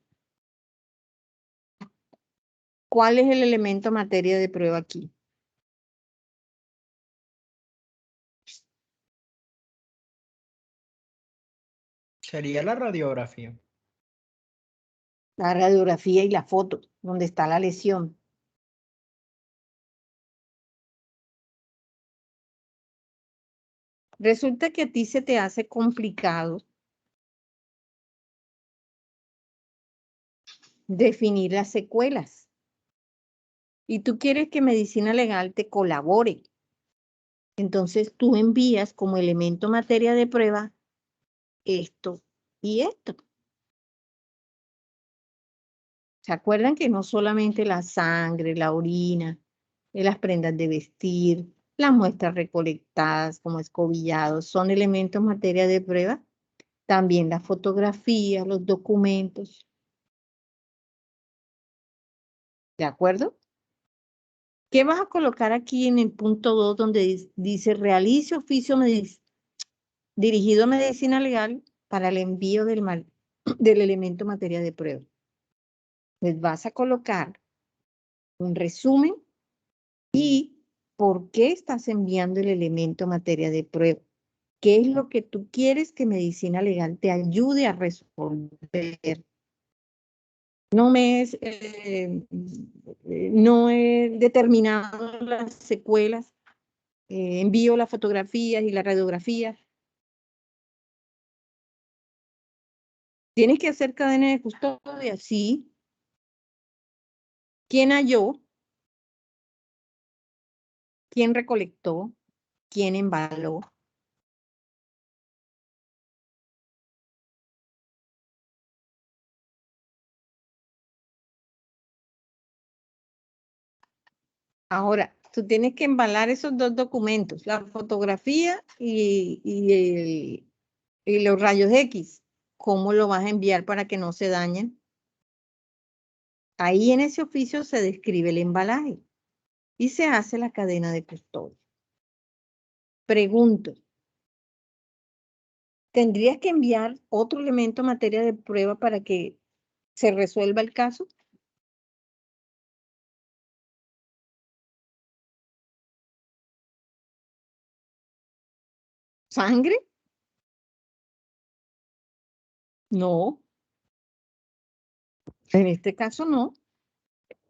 ¿Cuál es el elemento materia de prueba aquí? Sería la radiografía. La radiografía y la foto, donde está la lesión. Resulta que a ti se te hace complicado definir las secuelas. Y tú quieres que medicina legal te colabore. Entonces tú envías como elemento materia de prueba esto y esto. ¿Se acuerdan que no solamente la sangre, la orina, las prendas de vestir, las muestras recolectadas como escobillados son elementos materia de prueba? También la fotografía, los documentos. ¿De acuerdo? ¿Qué vas a colocar aquí en el punto 2 donde dice realice oficio dirigido a medicina legal para el envío del elemento materia de prueba? Pues vas a colocar un resumen y por qué estás enviando el elemento materia de prueba. ¿Qué es lo que tú quieres que medicina legal te ayude a resolver? no he determinado las secuelas, envío las fotografías y las radiografías. ¿Tienes que hacer cadena de custodia? Sí. ¿Quién halló? ¿Quién recolectó? ¿Quién embaló? Ahora, tú tienes que embalar esos dos documentos, la fotografía y los rayos X. ¿Cómo lo vas a enviar para que no se dañen? Ahí en ese oficio se describe el embalaje y se hace la cadena de custodia. Pregunto, ¿tendrías que enviar otro elemento en materia de prueba para que se resuelva el caso? ¿Sangre? No. En este caso no.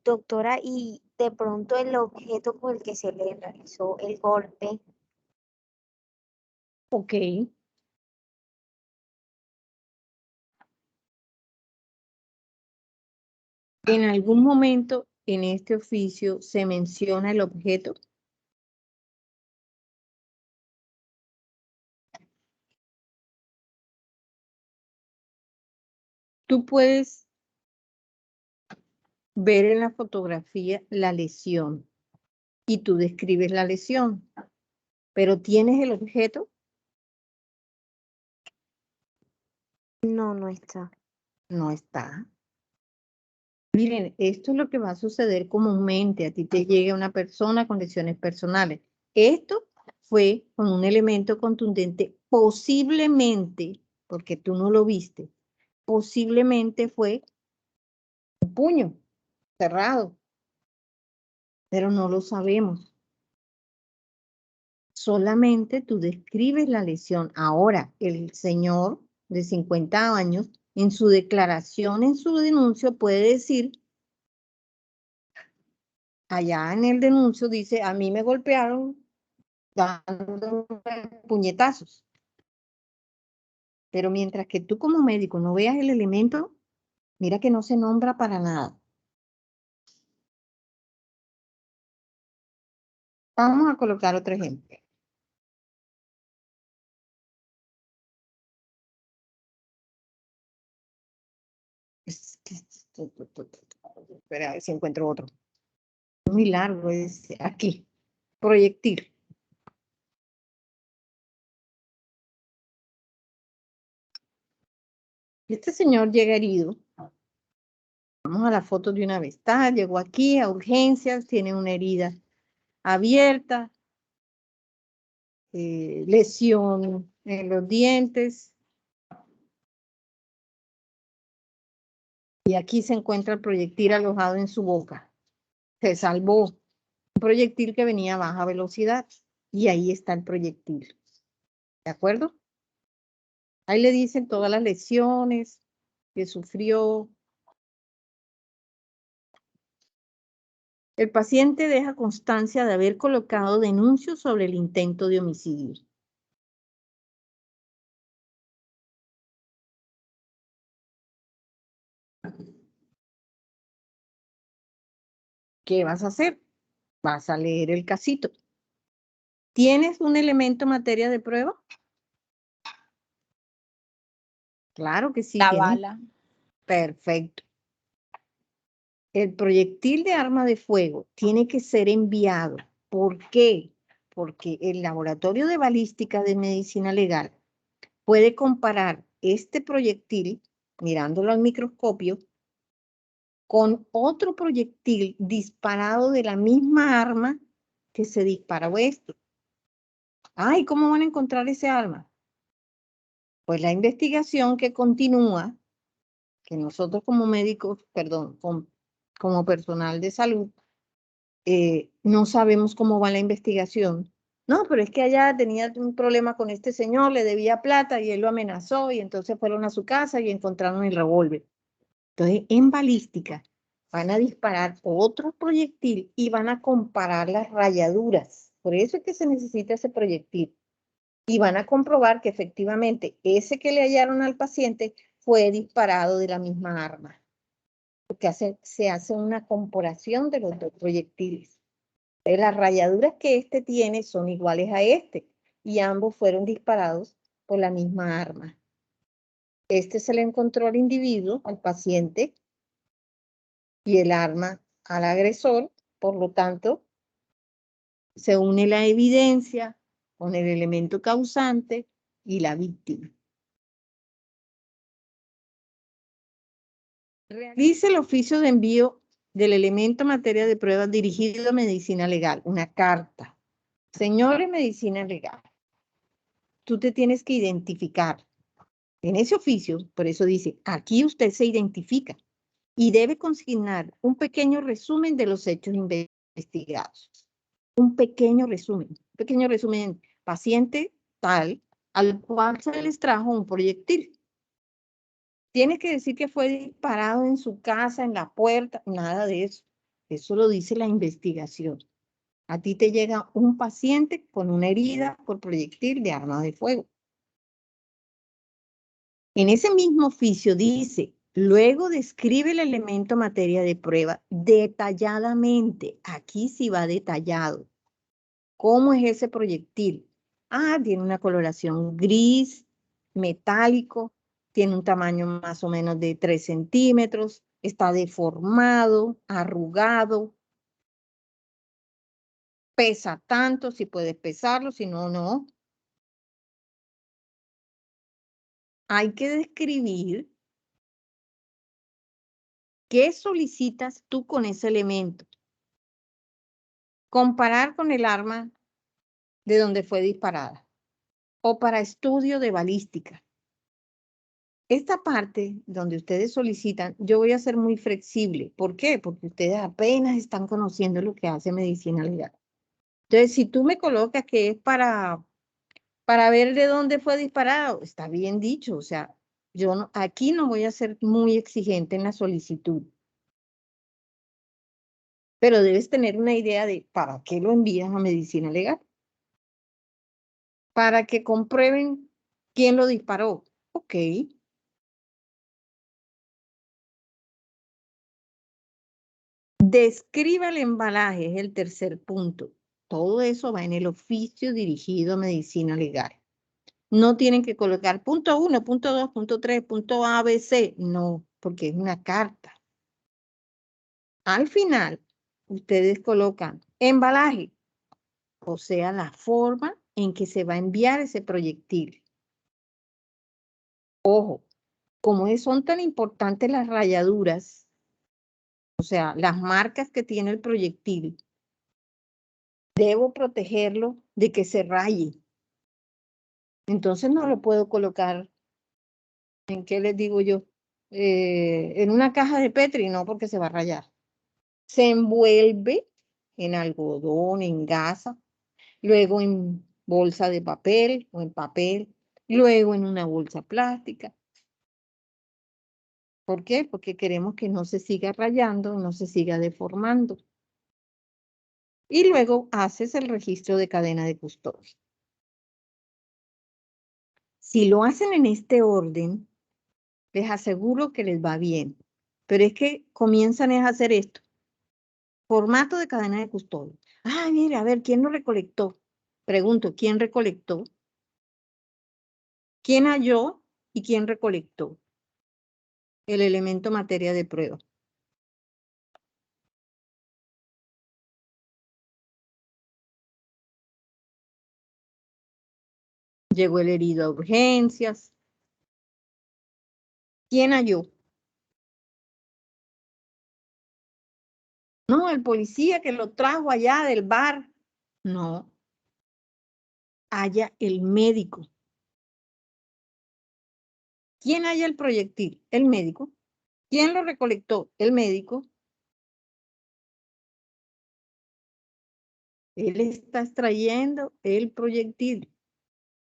Doctora, y de pronto el objeto con el que se le realizó el golpe, Ok. ¿En algún momento en este oficio se menciona el objeto? Tú puedes ver en la fotografía la lesión y tú describes la lesión, pero ¿tienes el objeto? no está. No está. Miren, esto es lo que va a suceder comúnmente. A ti te llega una persona con lesiones personales. Esto fue con un elemento contundente, posiblemente, porque tú no lo viste, posiblemente fue un puño cerrado, pero no lo sabemos. Solamente tú describes la lesión. Ahora, el señor de 50 años, en su declaración, en su denuncio, puede decir, allá en el denuncio dice, a mí me golpearon dando puñetazos. Pero mientras que tú como médico no veas el elemento, mira que no se nombra para nada. Vamos a colocar otro ejemplo. Espera, a ver si encuentro otro. Muy largo, es aquí. Proyectil. Este señor llega herido. Vamos a la foto de una vez. Llegó aquí a urgencias, tiene una herida abierta, lesión en los dientes. Y aquí se encuentra el proyectil alojado en su boca. Se salvó. Un proyectil que venía a baja velocidad. Y ahí está el proyectil. ¿De acuerdo? Ahí le dicen todas las lesiones que sufrió. El paciente deja constancia de haber colocado denuncias sobre el intento de homicidio. ¿Qué vas a hacer? Vas a leer el casito. ¿Tienes un elemento en materia de prueba? Claro que sí. La ¿tienes? bala. Perfecto. El proyectil de arma de fuego tiene que ser enviado. ¿Por qué? Porque el laboratorio de balística de medicina legal puede comparar este proyectil, mirándolo al microscopio, con otro proyectil disparado de la misma arma que se disparó esto. Ay, ¿cómo van a encontrar ese arma? Pues la investigación que continúa, que nosotros como médicos, perdón, como personal de salud, no sabemos cómo va la investigación. No, pero es que allá tenía un problema con este señor, le debía plata y él lo amenazó y entonces fueron a su casa y encontraron el revólver. Entonces, en balística van a disparar otro proyectil y van a comparar las rayaduras. Por eso es que se necesita ese proyectil. Y van a comprobar que efectivamente ese que le hallaron al paciente fue disparado de la misma arma. Porque se hace una comparación de los dos proyectiles. Las rayaduras que este tiene son iguales a este y ambos fueron disparados por la misma arma. Este se le encontró al individuo, al paciente, y el arma al agresor. Por lo tanto, se une la evidencia con el elemento causante y la víctima. Realice el oficio de envío del elemento materia de prueba dirigido a medicina legal, una carta. Señores, medicina legal, tú te tienes que identificar. En ese oficio, por eso dice, aquí usted se identifica y debe consignar un pequeño resumen de los hechos investigados. Un pequeño resumen, paciente tal al cual se les trajo un proyectil. Tiene que decir que fue disparado en su casa, en la puerta, nada de eso. Eso lo dice la investigación. A ti te llega un paciente con una herida por proyectil de arma de fuego. En ese mismo oficio dice, luego describe el elemento materia de prueba detalladamente. Aquí sí va detallado. ¿Cómo es ese proyectil? Ah, tiene una coloración gris, metálico, tiene un tamaño más o menos de 3 centímetros, está deformado, arrugado, pesa tanto, si puedes pesarlo, si no, no. Hay que describir qué solicitas tú con ese elemento. Comparar con el arma de donde fue disparada o para estudio de balística. Esta parte donde ustedes solicitan, yo voy a ser muy flexible. ¿Por qué? Porque ustedes apenas están conociendo lo que hace medicina legal. Entonces, si tú me colocas que es para ver de dónde fue disparado, está bien dicho. O sea, yo no, aquí no voy a ser muy exigente en la solicitud. Pero debes tener una idea de para qué lo envías a medicina legal. Para que comprueben quién lo disparó. Ok. Describa el embalaje, es el tercer punto. Todo eso va en el oficio dirigido a medicina legal. No tienen que colocar punto 1, punto 2, punto 3, punto A, B, C. No, porque es una carta. Al final, ustedes colocan embalaje, o sea, la forma en que se va a enviar ese proyectil. Ojo, como son tan importantes las rayaduras, o sea, las marcas que tiene el proyectil, debo protegerlo de que se raye. Entonces no lo puedo colocar, ¿en qué les digo yo? En una caja de Petri, no, porque se va a rayar. Se envuelve en algodón, en gasa, luego en bolsa de papel o en papel, luego en una bolsa plástica. ¿Por qué? Porque queremos que no se siga rayando, no se siga deformando. Y luego haces el registro de cadena de custodia. Si lo hacen en este orden, les aseguro que les va bien. Pero es que comienzan a hacer esto. Formato de cadena de custodia. Ah, mire, a ver, ¿quién lo recolectó? Pregunto, ¿quién recolectó? ¿Quién halló y quién recolectó el elemento materia de prueba? Llegó el herido a urgencias. ¿Quién halló? No, el policía que lo trajo allá del bar. No. Halla el médico. ¿Quién halla el proyectil? El médico. ¿Quién lo recolectó? El médico. Él está extrayendo el proyectil.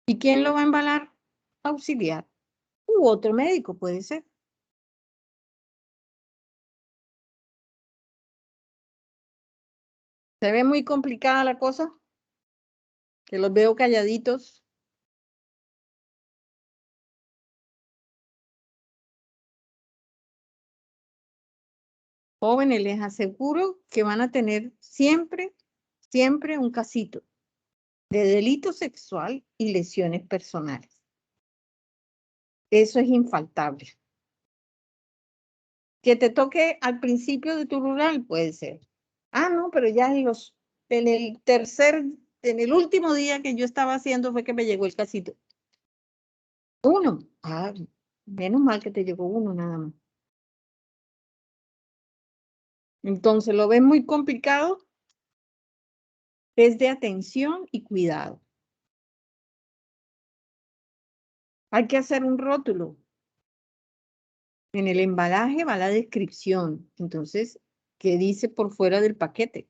¿Y quién lo va a embalar? Auxiliar. U otro médico puede ser. ¿Se ve muy complicada la cosa? Que los veo calladitos. Jóvenes, les aseguro que van a tener siempre, siempre un casito de delito sexual y lesiones personales. Eso es infaltable. Que te toque al principio de tu rural puede ser. Ah, no, pero ya en el último día que yo estaba haciendo fue que me llegó el casito. Uno. Ah, menos mal que te llegó uno nada más. Entonces, ¿lo ves muy complicado? Es de atención y cuidado. Hay que hacer un rótulo. En el embalaje va la descripción. Entonces, ¿qué dice por fuera del paquete?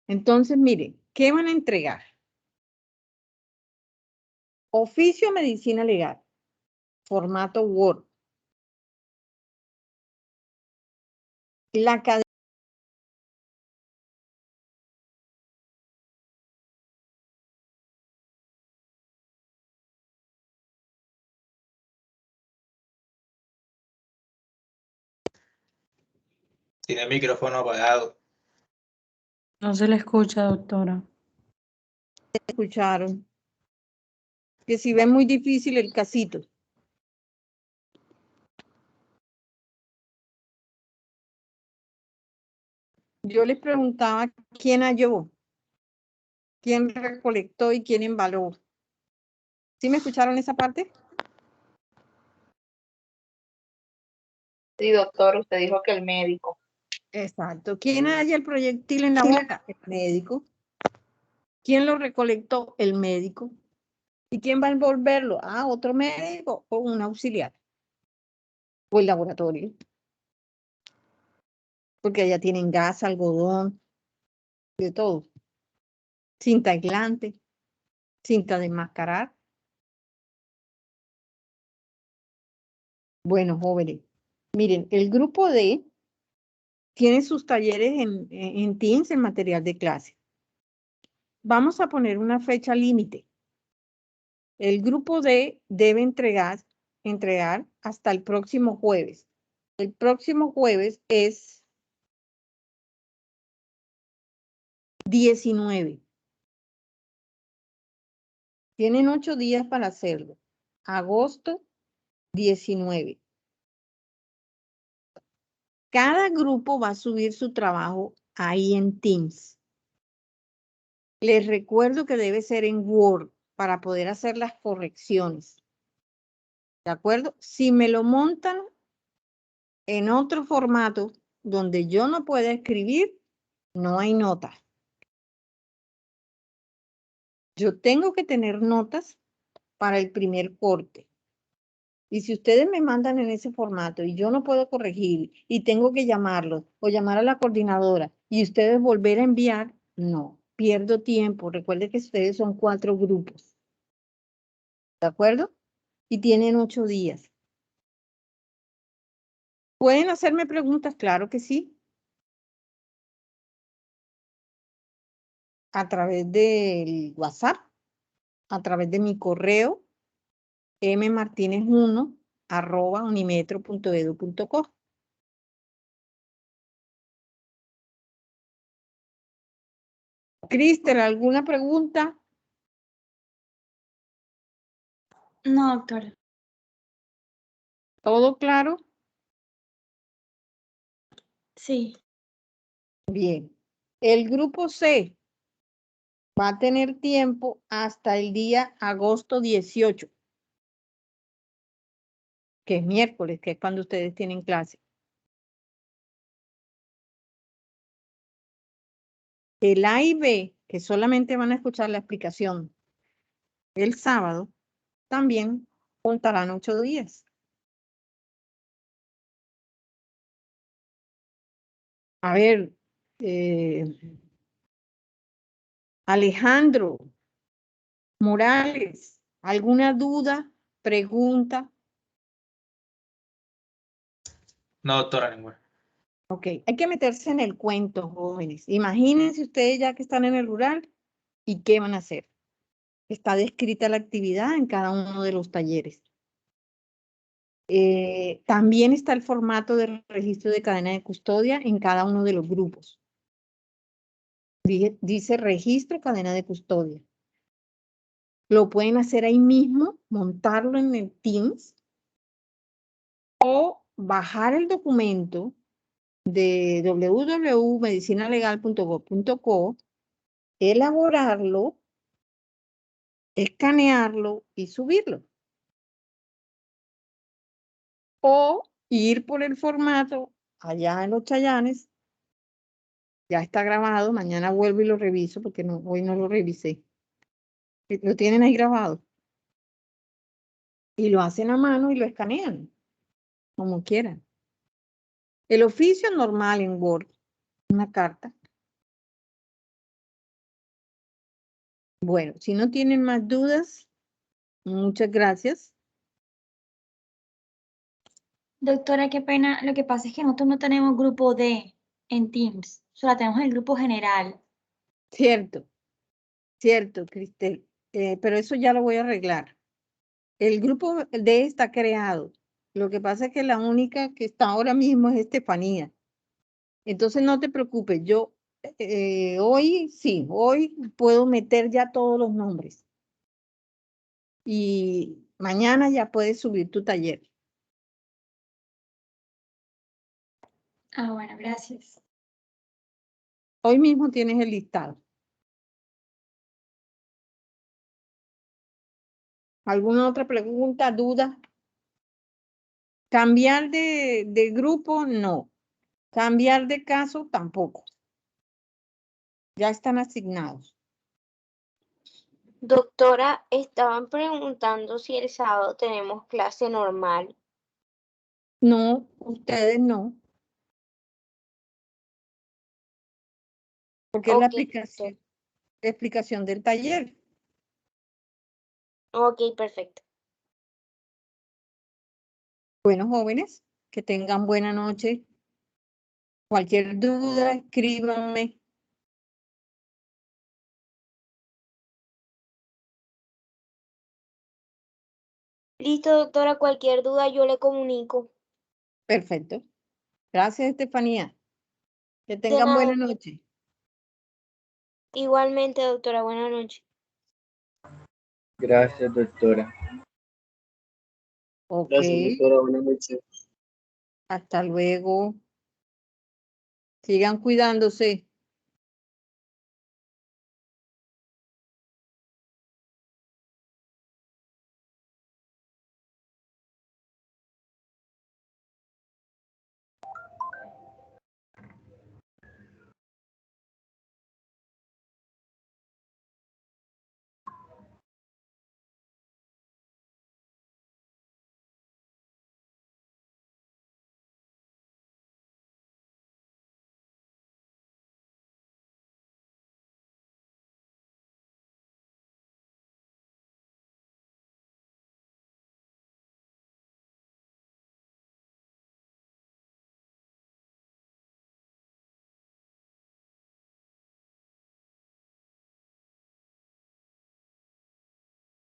Entonces, mire, ¿qué van a entregar? Oficio Medicina Legal, formato Word. La cadena. Tiene el micrófono apagado. No se le escucha, doctora. Escucharon. Que si ven muy difícil el casito. Yo les preguntaba quién halló, quién recolectó y quién embaló. ¿Sí me escucharon esa parte? Sí, doctor, usted dijo que el médico. Exacto. ¿Quién halla el proyectil en la boca? El médico. ¿Quién lo recolectó? El médico. ¿Y quién va a envolverlo? Ah, otro médico o un auxiliar. O el laboratorio. Porque allá tienen gas, algodón, de todo. Cinta aislante, cinta de enmascarar. Bueno, jóvenes, miren, el grupo D tiene sus talleres en Teams en material de clase. Vamos a poner una fecha límite. El grupo D debe entregar hasta el próximo jueves. El próximo jueves es 19. Tienen 8 días para hacerlo. Agosto 19. Cada grupo va a subir su trabajo ahí en Teams. Les recuerdo que debe ser en Word para poder hacer las correcciones. ¿De acuerdo? Si me lo montan en otro formato donde yo no pueda escribir, no hay notas. Yo tengo que tener notas para el primer corte. Y si ustedes me mandan en ese formato y yo no puedo corregir y tengo que llamarlos o llamar a la coordinadora y ustedes volver a enviar, no, pierdo tiempo. Recuerden que ustedes son 4 grupos. ¿De acuerdo? Y tienen 8 días. ¿Pueden hacerme preguntas? Claro que sí. A través del WhatsApp, a través de mi correo, mmartinez1@unimetro.edu.co. Cristel, ¿alguna pregunta? No, doctora. ¿Todo claro? Sí. Bien. El grupo C va a tener tiempo hasta el día agosto 18, que es miércoles, que es cuando ustedes tienen clase. El A y B, que solamente van a escuchar la explicación el sábado, también contarán 8 días. A ver, Alejandro Morales, ¿alguna duda, pregunta? No, doctora, ninguna. Ok, hay que meterse en el cuento, jóvenes. Imagínense ustedes ya que están en el rural y qué van a hacer. Está descrita la actividad en cada uno de los talleres. También está el formato del registro de cadena de custodia en cada uno de los grupos. Dice registro cadena de custodia. Lo pueden hacer ahí mismo, montarlo en el Teams o bajar el documento de www.medicinalegal.gov.co, elaborarlo, escanearlo y subirlo. O ir por el formato allá en los Chayanes. Ya está grabado, mañana vuelvo y lo reviso porque no, hoy no lo revisé. Lo tienen ahí grabado. Y lo hacen a mano y lo escanean, como quieran. El oficio normal en Word, una carta. Bueno, si no tienen más dudas, muchas gracias. Doctora, qué pena. Lo que pasa es que nosotros no tenemos grupo D en Teams. Solo tenemos el grupo general. Cierto, cierto, Cristel. Pero eso ya lo voy a arreglar. El grupo D está creado. Lo que pasa es que la única que está ahora mismo es Estefanía. Entonces no te preocupes, yo hoy sí, hoy puedo meter ya todos los nombres. Y mañana ya puedes subir tu taller. Ah, bueno, gracias. Hoy mismo tienes el listado. ¿Alguna otra pregunta, duda? Cambiar de grupo, no. Cambiar de caso, tampoco. Ya están asignados. Doctora, estaban preguntando si el sábado tenemos clase normal. No, ustedes no. Porque es la Ok, explicación del taller. ok, perfecto. Bueno, jóvenes, que tengan buena noche. Cualquier duda, escríbanme. Listo, doctora, cualquier duda yo le comunico. Perfecto. Gracias, Estefanía. Que De tengan buena nada. noche. Igualmente, doctora, buenas noches. Gracias, doctora. Ok, Gracias, doctora. Buenas noches. hasta luego. Sigan cuidándose.